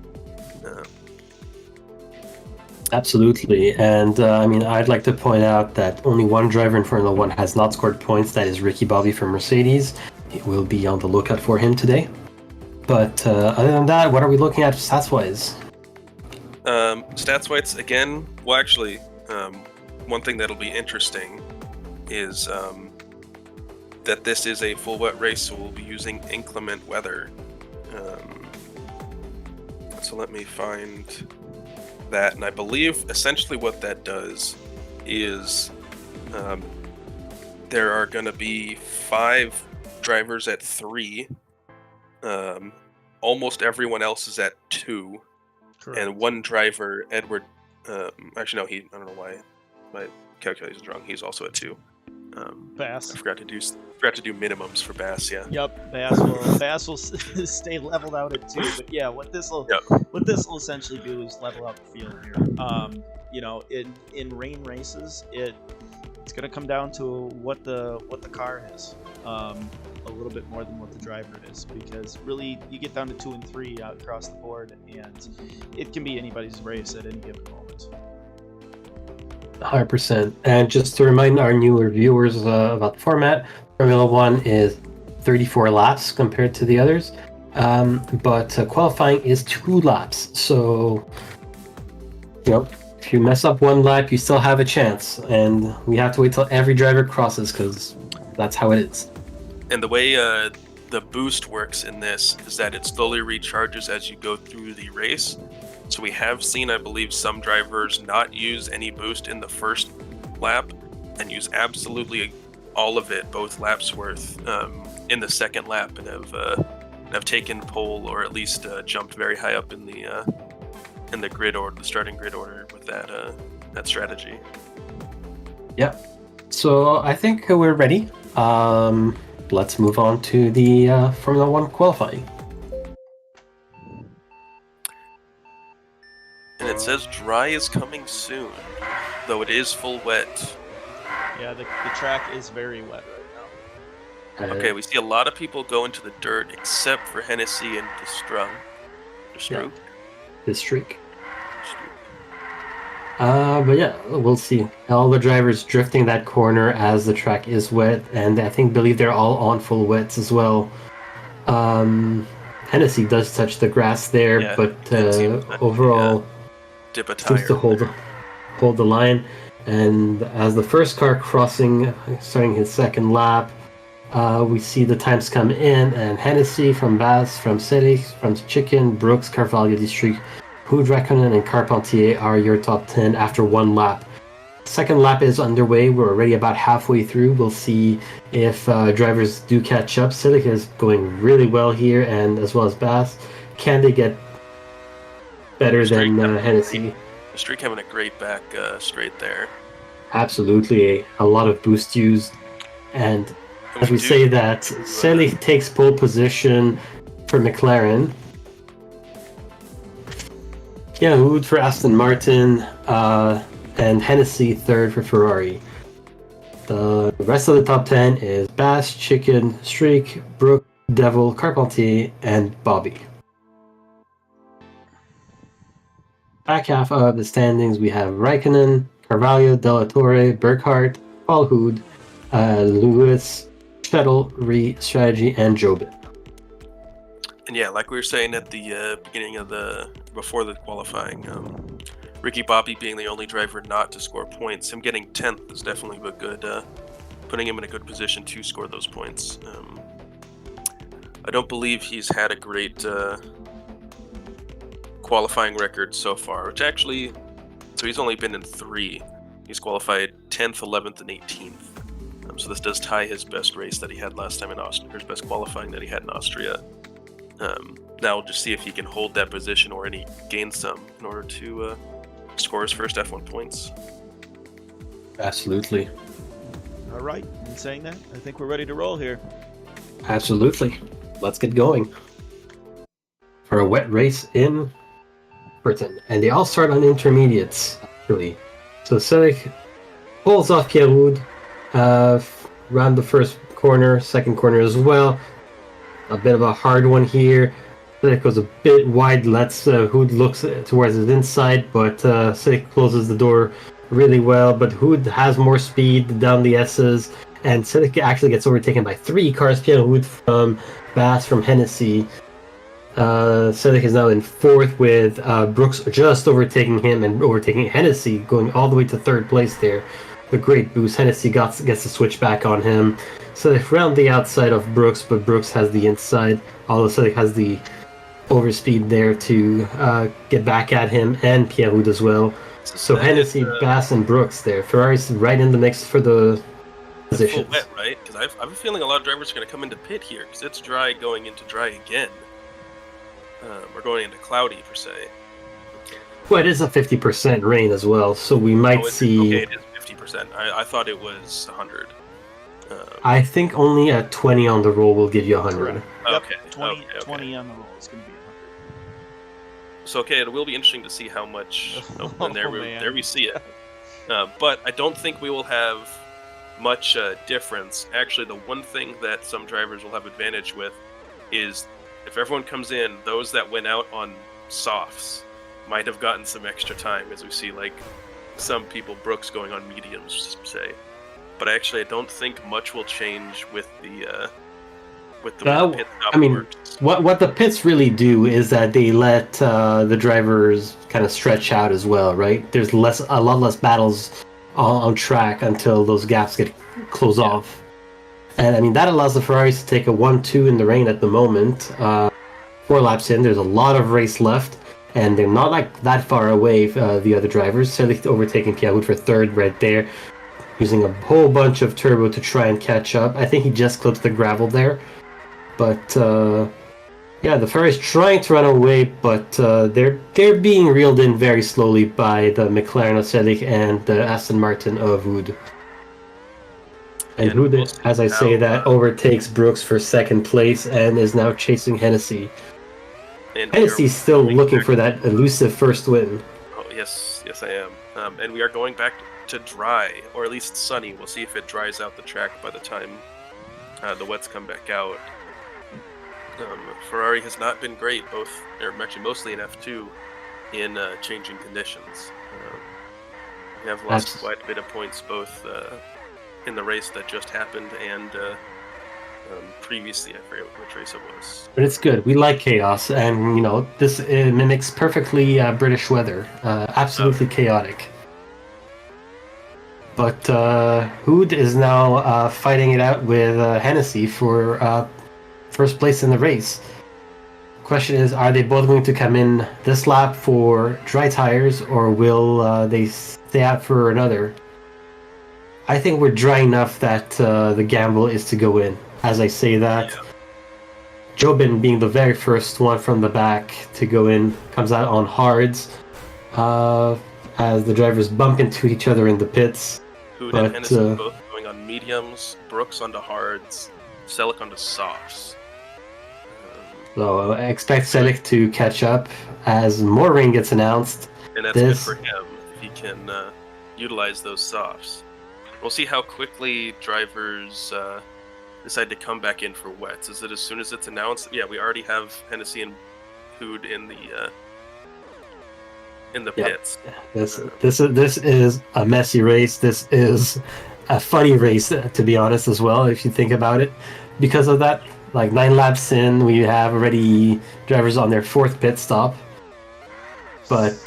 Absolutely, and I'd like to point out that only one driver in Formula One has not scored points. That is Ricky Bobby from Mercedes. We'll be on the lookout for him today. But other than that, what are we looking at stats-wise? Stats-wise, again, well, actually, one thing that'll be interesting is that this is a full wet race, so we'll be using inclement weather. So let me find that, and I believe essentially what that does is there are going to be 5 drivers at 3. Almost everyone else is at 2. Correct. And one driver, Edward. Actually, no, I don't know why my calculation's wrong. He's also at 2. Bass. I forgot to do minimums for Bass. Yeah. Yep. Bass will stay leveled out at 2. But yeah, what this will essentially do is level out the field here. In rain races, it's going to come down to what the car is, a little bit more than what the driver is, because really you get down to 2 and 3 out across the board, and it can be anybody's race at any given moment. 100%. And just to remind our newer viewers about the format, Formula One is 34 laps compared to the others, but qualifying is 2 laps. So, if you mess up 1 lap, you still have a chance, and we have to wait till every driver crosses, because that's how it is. And the way the boost works in this is that it slowly recharges as you go through the race. So we have seen, I believe, some drivers not use any boost in the first lap and use absolutely all of it, both laps worth, in the second lap, and have taken pole, or at least jumped very high up in the grid order, the starting grid order, with that strategy. Yep. So I think we're ready. Let's move on to the Formula One qualifying. And it says dry is coming soon, though it is full wet. Yeah, the track is very wet right now. Okay, we see a lot of people go into the dirt, except for Hennessy and Yeah. The streak. But yeah, we'll see. All the drivers drifting that corner as the track is wet, and I believe they're all on full wets as well. Hennessy does touch the grass there, Yeah, but overall dip a tire. seems to hold the line. And as the first car crossing, starting his second lap, we see the times come in, and Hennessy from Bass, from Selig, from Chicken, Brooks, Carvalho, Distrik, Hood, Raikkonen, and Carpentier are your top 10 after one lap. Second lap is underway. We're already about halfway through. We'll see if drivers do catch up. Selig is going really well here, and as well as Bass. Can they get better than Hennessy? Streak having a great back straight there. Absolutely. A lot of boost used. And as we say that, Selig takes pole position for McLaren. Yeah, Hood for Aston Martin, and Hennessy third for Ferrari. The rest of the top 10 is Bass, Chicken, Streak, Brooke, Devil, Carpentier, and Bobby. Back half of the standings, we have Raikkonen, Carvalho, Della Torre, Burkhardt, Paul Hood, Lewis, Vettel, Strategy, and Jobin. And yeah, like we were saying at the beginning of before the qualifying, Ricky Bobby being the only driver not to score points, him getting 10th is definitely a good, putting him in a good position to score those points. I don't believe he's had a great qualifying record so far, which actually, so he's only been in 3. He's qualified 10th, 11th, and 18th. So this does tie his best race that he had last time in Austria, his best qualifying that he had in Austria. Now we'll just see if he can hold that position or any gain some in order to score his first F1 points. Absolutely. All right. In saying that, I think we're ready to roll here. Absolutely. Let's get going. For a wet race in Britain. And they all start on intermediates, actually. So Selig pulls off Pierre Hood, around the first corner, second corner as well. A bit of a hard one here. Selig goes a bit wide, lets Hood looks towards his inside, but Selig closes the door really well. But Hood has more speed down the S's, and Selig actually gets overtaken by 3 cars. Pierre Hood from Bass, from Hennessy. Selig is now in 4th with Brooks just overtaking him and overtaking Hennessy, going all the way to 3rd place there. A great boost. Hennessy gets the switch back on him. Selig around the outside of Brooks, but Brooks has the inside. Although Selig has the overspeed there to get back at him, and Pierre Hood as well. So Hennessy, Bass, and Brooks there. Ferrari's right in the mix for the positions. Full wet, right? Because I have a feeling a lot of drivers are going to come into pit here because it's dry going into dry again. We're going into cloudy per se. Well, it is a 50% rain as well, so we might see. Okay, it is 50%. I thought it was 100. I think only a 20 on the roll will give you 100. Okay. Yep, 20 on the roll is going to be 100. So okay, it will be interesting to see how much. And there we see it. Yeah. But I don't think we will have much difference. Actually, the one thing that some drivers will have advantage with is if everyone comes in, those that went out on softs might have gotten some extra time, as we see like some people, Brooks going on mediums, say. But actually, I don't think much will change with the pit stop. I mean, what the pits really do is that they let the drivers kind of stretch out as well, right? There's a lot less battles on track until those gaps get closed off. And I mean, that allows the Ferraris to take a 1-2 in the rain at the moment. 4 laps in, there's a lot of race left, and they're not like that far away, the other drivers. Selig overtaking Pierre Hood for 3rd right there, using a whole bunch of turbo to try and catch up. I think he just clipped the gravel there. But yeah, the Ferraris trying to run away, but they're being reeled in very slowly by the McLaren of Selig and the Aston Martin of Hood. And And who, we'll see as I say how, that, overtakes Brooks for second place and is now chasing Hennessy. and we are Hennessy's still going looking back. for that elusive first win. Oh, yes, yes, I am. And we are going back to dry, or at least sunny. We'll see if it dries out the track by the time the wets come back out. Ferrari has not been great, or actually mostly in F2, in changing conditions. We have lost quite a bit of points both in the race that just happened and previously. I forget which race it was. But it's good. We like chaos, and this mimics perfectly British weather. Absolutely chaotic. But Hood is now fighting it out with Hennessy for first place in the race. Question is, are they both going to come in this lap for dry tires, or will they stay out for another? I think we're dry enough that the gamble is to go in. As I say that, Jobin being the very first one from the back to go in, comes out on hards as the drivers bump into each other in the pits. Hood and Hennessy both going on mediums, Brooks onto hards, Selleck onto softs. So I expect Selleck to catch up as more rain gets announced. And that's good for him if he can utilize those softs. We'll see how quickly drivers decide to come back in for wets. Is it as soon as it's announced? Yeah, we already have Hennessy and Hood in the pits. This is a messy race. This is a funny race, to be honest, as well, if you think about it. Because of that, like 9 laps in, we have already drivers on their 4th pit stop. But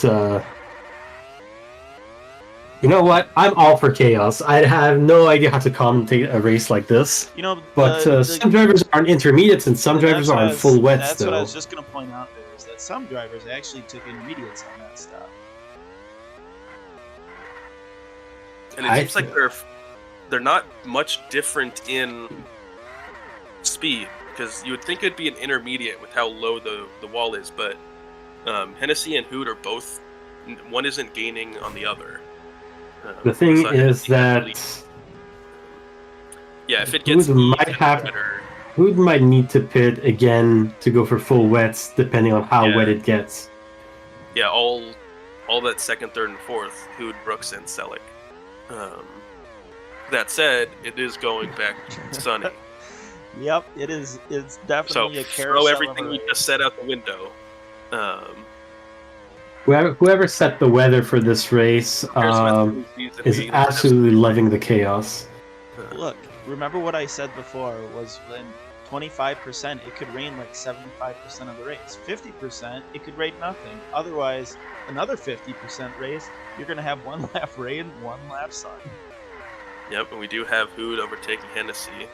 you know what? I'm all for chaos. I have no idea how to commentate a race like this. But some drivers are on intermediates and some drivers are on full wets. That's what I was just going to point out there, is that some drivers actually took intermediates on that stop. And it seems like they're not much different in speed, because you would think it'd be an intermediate with how low the wall is, but Hennessy and Hood are both, one isn't gaining on the other. The thing is that if it gets Hood might need to pit again to go for full wets, depending on how wet it gets. Yeah, all that second, third, and fourth, Hood, Brooks, and Selleck. That said, it is going back sunny. Yep, it is. It's definitely a carousel. Throw everything you just said out the window. Whoever set the weather for this race is absolutely loving the chaos. Look, remember what I said before was when 25%, it could rain like 75% of the race. 50%, it could rain nothing. Otherwise, another 50% race, you're going to have 1 lap rain, 1 lap sun. Yep, and we do have Hood overtaking Hennessy.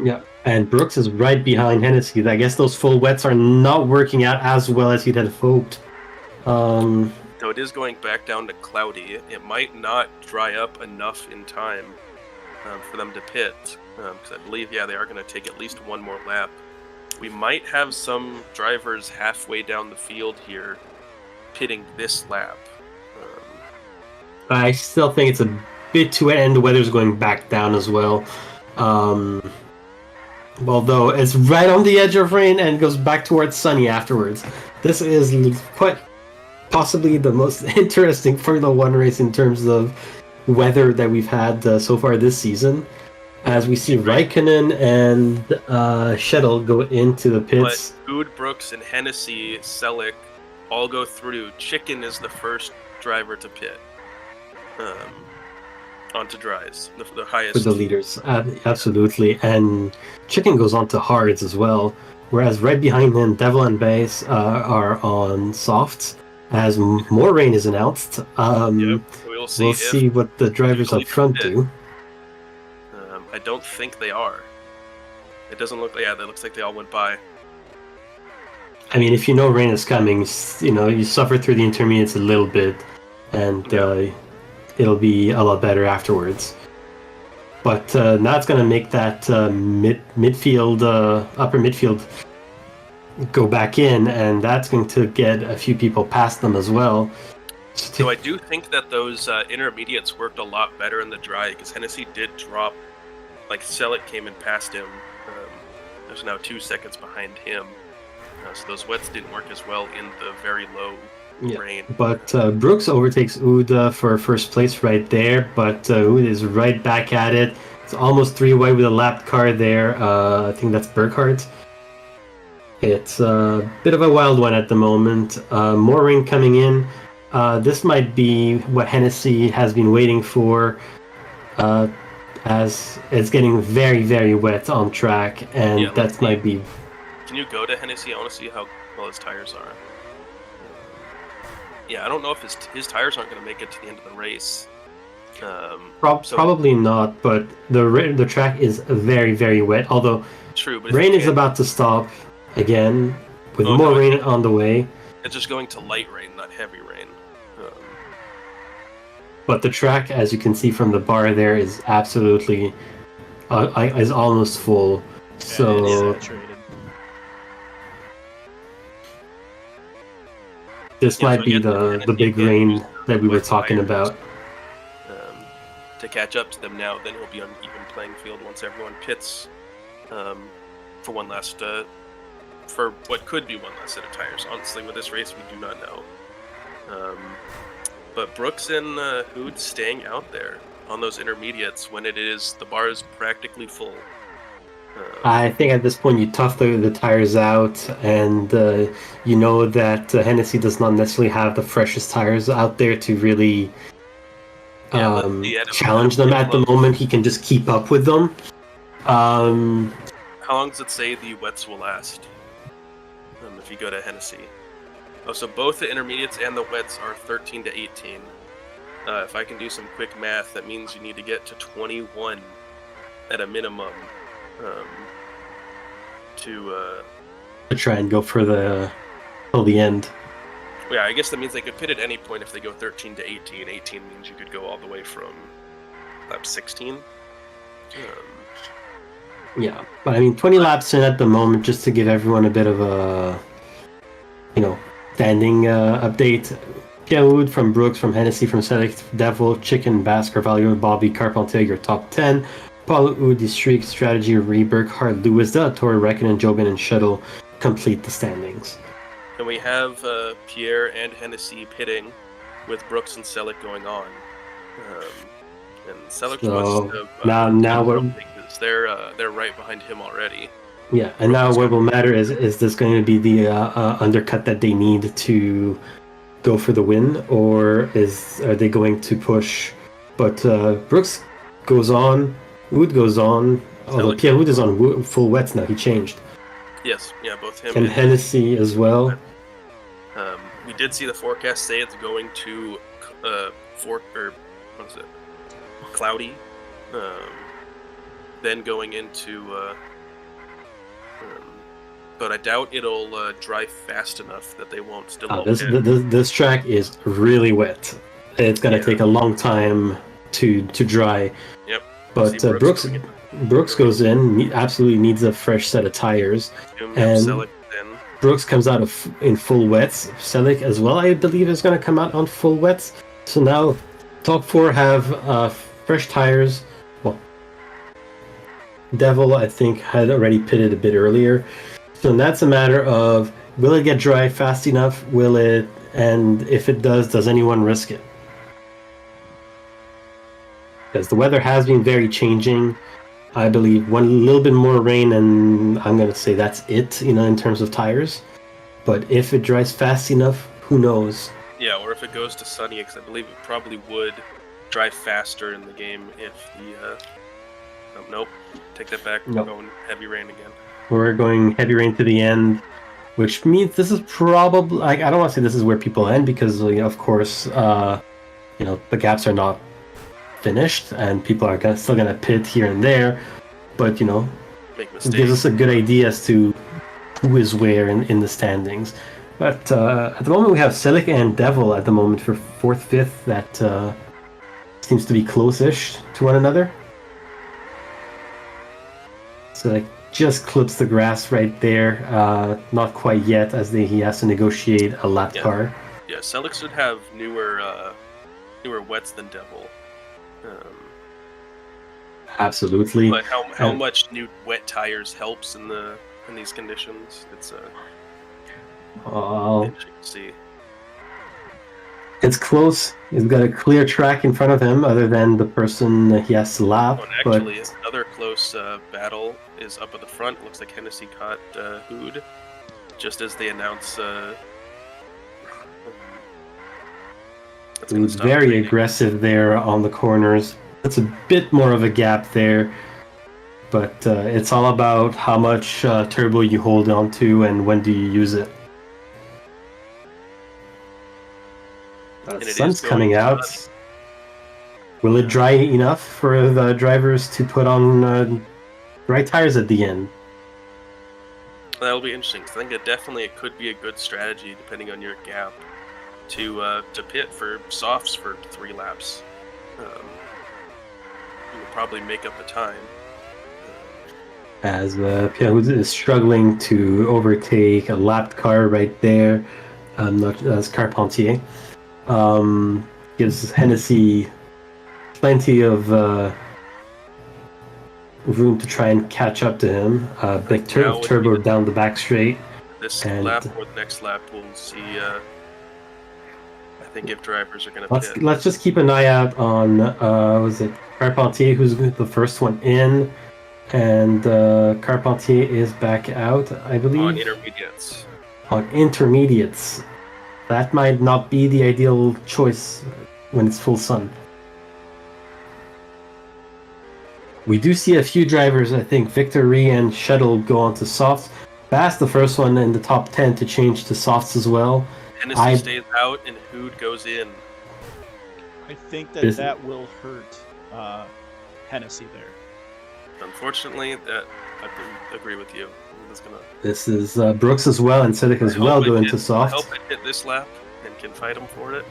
Yeah, and Brooks is right behind Hennessy. I guess those full wets are not working out as well as he'd had hoped. So it is going back down to cloudy. It might not dry up enough in time for them to pit, because I believe, they are going to take at least 1 more lap. We might have some drivers halfway down the field here pitting this lap. I still think it's a bit too wet, and the weather's going back down as well. Although it's right on the edge of rain and goes back towards sunny afterwards. This is quite possibly the most interesting Formula 1 race in terms of weather that we've had so far this season. As we see Raikkonen and Shettle go into the pits. But Hood, Brooks, and Hennessy, Selleck all go through. Chicken is the first driver to pit. Onto dries, the highest. For the leaders, absolutely. And Chicken goes on to hards as well. Whereas right behind him, Devil and Bass are on softs. As more rain is announced, we'll see what the drivers up front do. I don't think they are. It doesn't look. Yeah, that looks like they all went by. I mean, if you know rain is coming, you suffer through the intermediates a little bit, and it'll be a lot better afterwards. But now it's going to make that midfield, upper midfield, go back in, and that's going to get a few people past them as well. So I do think that those intermediates worked a lot better in the dry, because Hennessy did drop like Selleck came and passed him. There's now 2 seconds behind him. So those wets didn't work as well in the very low rain. But Brooks overtakes Oud for first place right there, but Oud is right back at it. It's almost 3 wide with a lapped car there. I think that's Burkhardt. It's a bit of a wild one at the moment. More rain coming in. This might be what Hennessy has been waiting for, as it's getting very, very wet on track, and that might be... Can you go to Hennessy? I want to see how well his tires are. Yeah, I don't know if his tires aren't going to make it to the end of the race. Probably not, but the track is very, very wet, although true, but rain is about to stop again, with more rain on the way. It's just going to light rain, not heavy rain. But the track, as you can see from the bar there, is absolutely is almost full. So this might be the big rain that we were talking about. To catch up to them now, then he'll be on even playing field once everyone pits for one last for what could be one last set of tires. Honestly, with this race, we do not know. But Brooks and Oud staying out there on those intermediates when the bar is practically full. I think at this point you tough the tires out, and you know that Hennessy does not necessarily have the freshest tires out there to really challenge them at the moment. He can just keep up with them. How long does it say the wets will last? If you go to Hennessy. Oh, so both the intermediates and the wets are 13 to 18. If I can do some quick math, that means you need to get to 21 at a minimum to try and go for till the end. Yeah, I guess that means they could pit at any point if they go 13 to 18. 18 means you could go all the way from lap 16. Yeah, but I mean 20 laps in at the moment, just to give everyone a bit of a standing update. Pierre Oud from Brooks, from Hennessy, from Select, Devil, Chicken, Bass, Carvalho, Bobby, Carpentier, your top 10. Paul Oud, Streak, Strategy, Reberg, Hard, Lewis, Delatorre, Reckon, Jobin, and Shuttle complete the standings. And we have Pierre and Hennessy pitting with Brooks and Selleck going on. And Selleck must have... now we're... They're right behind him already. Yeah, and now what will matter is this going to be the undercut that they need to go for the win, or are they going to push? But Brooks goes on, Oud goes on, although Pierre Oud is on full wets now, he changed. Yes, yeah, both him and Hennessy as well. We did see the forecast say it's going to cloudy, then going into but I doubt it'll dry fast enough that they won't still. This track is really wet. It's gonna take a long time to dry. Yep. But Brooks goes in, absolutely needs a fresh set of tires, and Brooks comes out in full wets. Selleck as well, I believe, is going to come out on full wets. So now top 4 have fresh tires. Well, Devil, I think, had already pitted a bit earlier. So that's a matter of, will it get dry fast enough? Will it? And if it does anyone risk it? Because the weather has been very changing. I believe one little bit more rain, and I'm going to say that's it, in terms of tires. But if it dries fast enough, who knows? Yeah, or if it goes to sunny, because I believe it probably would dry faster in the game if the... nope, take that back. We're going heavy rain again. We're going heavy rain to the end, which means this is probably... I don't want to say this is where people end, because, of course, the gaps are not finished, and people are still going to pit here and there, but it gives us a good idea as to who is where in the standings. But at the moment we have Selleck and Devil at the moment for 4th, 5th. That seems to be close-ish to one another. Selleck just clips the grass right there, not quite yet, as he has to negotiate a lap car. Yeah, Selleck should have newer wets than Devil. Absolutely. But how And much new wet tires helps in these conditions? It's uh, interesting to see. it's close. He's got a clear track in front of him, other than the person he has to lap. Oh, and But actually, another close battle is up at the front. Looks like Hennessy caught Hood just as they announce that's going to Who's stop very training. aggressive there on the corners. It's a bit more of a gap there, but it's all about how much turbo you hold on to and when do you use it. The And it is sun's going coming out. sunny. Will it dry enough for the drivers to put on dry tires at the end? That'll be interesting. 'Cause I think it could be a good strategy depending on your gap to pit for softs for 3 laps. You will probably make up the time. As Pierre is struggling to overtake a lapped car right there, not as Carpentier. Gives Hennessy plenty of room to try and catch up to him. Big Now would be turbo down the back straight. this And lap or the next lap, we'll see. I think if drivers are going to pit. let's just keep an eye out on was it Carpentier, who's the first one in, and Carpentier is back out, I believe. On intermediates. On intermediates. That might not be the ideal choice when it's full sun. We do see a few drivers, I think Victor Ree and Shuttle go on to softs. Bass, the first one in the top 10 to change to softs as well. Hennessy stays out and Hood goes in. I think that will hurt Hennessy there. Unfortunately, that I agree with you. This is Brooks as well and Sedek as well go into soft. I hope I hit this lap and can fight him for it.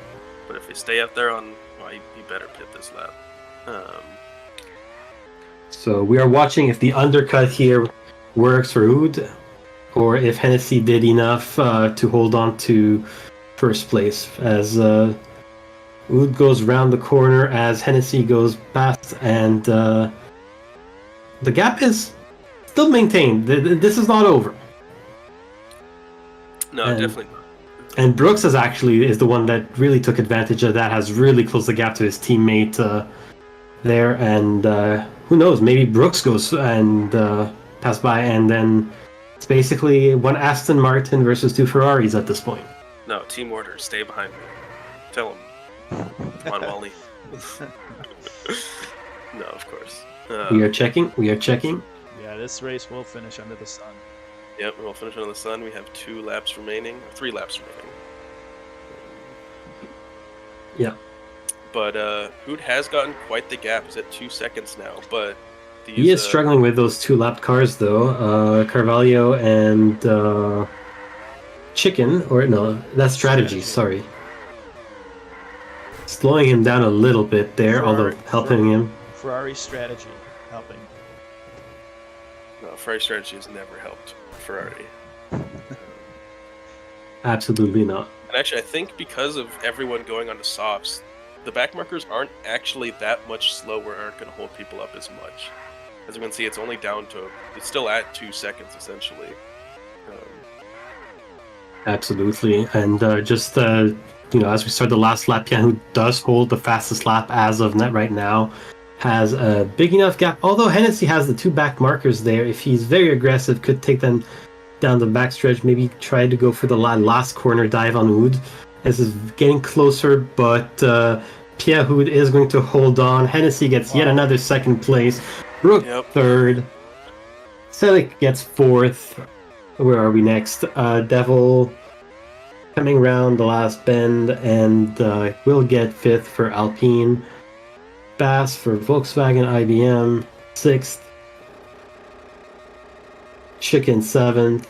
But if they stay up there he better pit this lap. So we are watching if the undercut here works for Hood, or if Hennessy did enough to hold on to first place. As Hood goes around the corner as Hennessy goes past, and the gap is still maintained. This is not over. No, definitely not. And Brooks is the one that really took advantage of that, has really closed the gap to his teammate there, and who knows, maybe Brooks goes and pass by, and then it's basically one Aston Martin versus 2 Ferraris at this point. No, team order, stay behind me. Tell him. Come on, Wally. No, of course. We are checking. Yeah, this race will finish under the sun. Yep, we'll finish under the sun. We have 3 laps remaining. Yeah. But Hood has gotten quite the gap. He's at 2 seconds now. But he is struggling with those 2 lapped cars, though. Carvalho and Chicken, or no, that's Strategy. Sorry, slowing him down a little bit there, although helping him. Ferrari Strategy helping. No, Ferrari Strategy has never helped Ferrari. Absolutely not. And actually, I think because of everyone going onto softs, the back markers aren't actually that much slower, aren't going to hold people up as much. As you can see, it's still at 2 seconds, essentially. Absolutely. And just, as we start the last lap, Jan, who does hold the fastest lap as of net right now, has a big enough gap. Although Hennessy has the 2 back markers there, if he's very aggressive, could take them down the backstretch, maybe try to go for the last corner dive on Hood. This is getting closer, but Pierre Hood is going to hold on. Hennessy gets yet another second place. Brooke third. Selick gets 4th. Where are we next? Devil coming around the last bend, and will get 5th for Alpine. Bass for Volkswagen IBM 6th. Chicken 7th.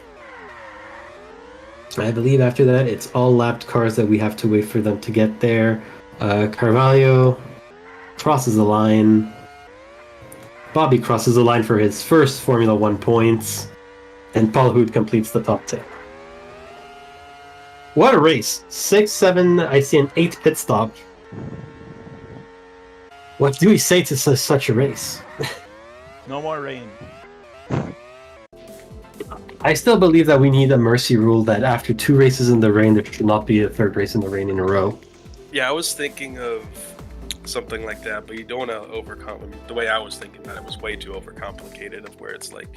I believe after that it's all lapped cars that we have to wait for them to get there. Carvalho crosses the line. Bobby crosses the line for his first Formula 1 points. And Paul Hood completes the top 10. What a race! 6, 7, I see an 8 pit stop. What do we say to such a race? No more rain. I still believe that we need a mercy rule that after 2 races in the rain, there should not be a 3rd race in the rain in a row. Yeah, I was thinking of something like that, but you don't want to overcomplicate. The way I was thinking that it was way too overcomplicated, of where it's like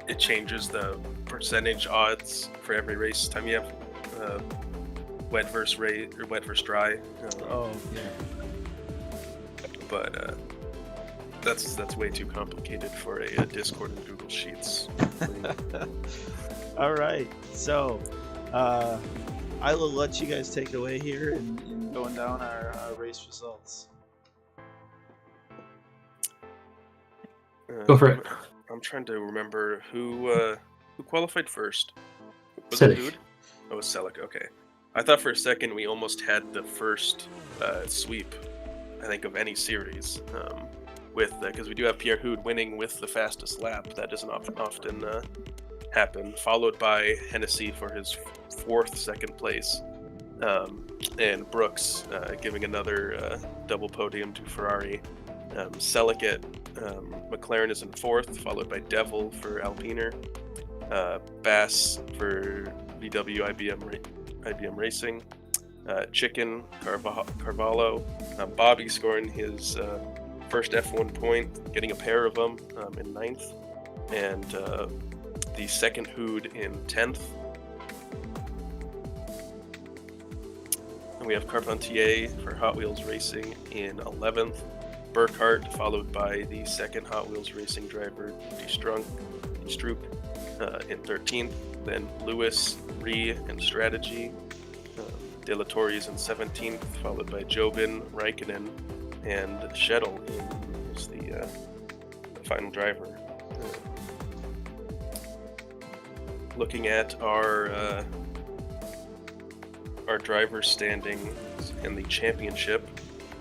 it changes the percentage odds for every race time you have wet versus dry. Oh yeah. But that's way too complicated for a Discord and Google Sheets. All right, so I will let you guys take it away here in going down our race results. Go for it. I'm trying to remember who qualified first. Was Selick. it Hood? Oh, it was Selick. Okay. I thought for a second we almost had the first sweep, I think, of any series. With because we do have Pierre Hood winning with the fastest lap. That doesn't often happen. Followed by Hennessy for his 4th second place, and Brooks giving another double podium to Ferrari. Selick at McLaren is in 4th, followed by Devil for Alpiner, Bass for VW IBM Racing, Chicken Carvalho, Bobby scoring his first F1 point, getting a pair of them in 9th, and the second Hood in 10th. And we have Carpentier for Hot Wheels Racing in 11th, Burkhardt followed by the second Hot Wheels Racing driver Struck in 13th, then Lewis, Ree, and Strategy. De La Torre is in 17th, followed by Jobin, Raikkonen, and Shettle is the final driver. Looking at our driver standing in the championship,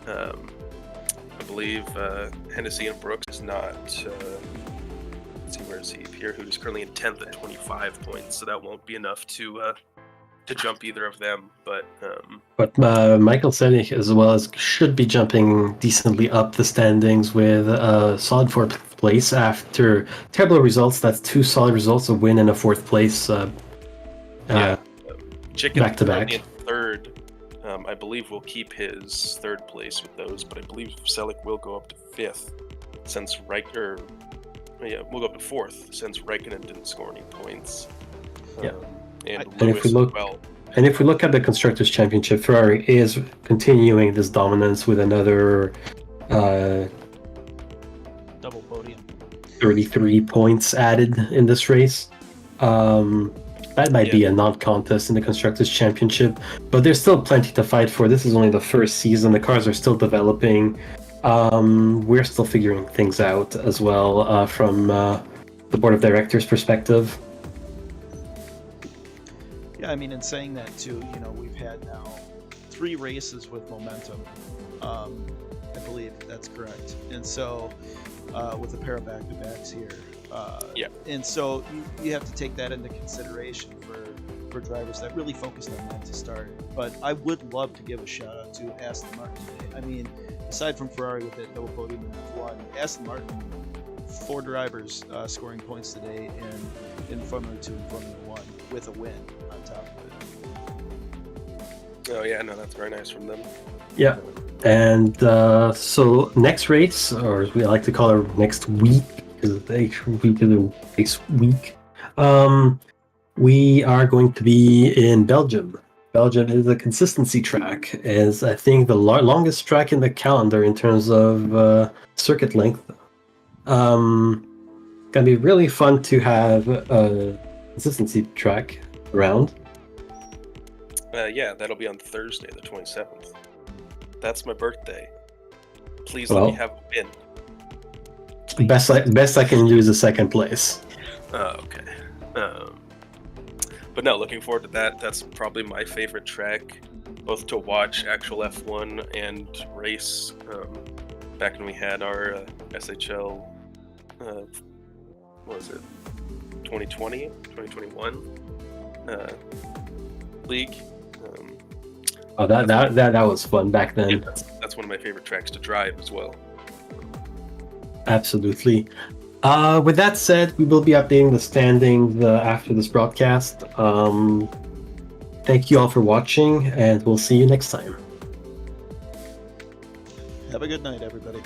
I believe Hennessy and Brooks is not. Let's see, where is he? Pierre Hood is currently in 10th at 25 points, so that won't be enough to jump either of them. But Michael Selick as well as should be jumping decently up the standings with a solid 4th place after terrible results. That's 2 solid results, a win and a 4th place. Chicken back to back. In 3rd. I believe we'll keep his 3rd place with those, but I believe Selick will go up to 5th since we'll go up to 4th since Raikkonen didn't score any points. And if we look at the Constructors' Championship, Ferrari is continuing this dominance with another double podium, 33 points added in this race. That might be a non-contest in the Constructors' Championship, but there's still plenty to fight for. This is only the first season. The cars are still developing. We're still figuring things out as well from the board of directors' perspective. Yeah, I mean, in saying that too, we've had now 3 races with momentum. I believe that's correct. And so, with a pair of back-to-backs here. And so you have to take that into consideration for drivers that really focused on that to start. But I would love to give a shout out to Aston Martin today. I mean, aside from Ferrari with that double podium in F1, Aston Martin, 4 drivers scoring points today in Formula 2 and Formula 1 with a win on top of it. Oh yeah, no, that's very nice from them. Yeah, and so next race, or as we like to call it, next week, because the race week, we are going to be in Belgium. Belgium is a consistency track, is I think the longest track in the calendar in terms of circuit length. Gonna be really fun to have a consistency track around. Yeah, that'll be on Thursday, the 27th. That's my birthday. Please let me have a win. Best I can use a 2nd place. Okay. But no, looking forward to that. That's probably my favorite track, both to watch actual F1 and race. Back when we had our SHL, what was it, 2020, 2021 league. That was fun back then. Yeah, that's that's one of my favorite tracks to drive as well. Absolutely. With that said, we will be updating the standings after this broadcast. Thank you all for watching, and we'll see you next time. Have a good night, everybody.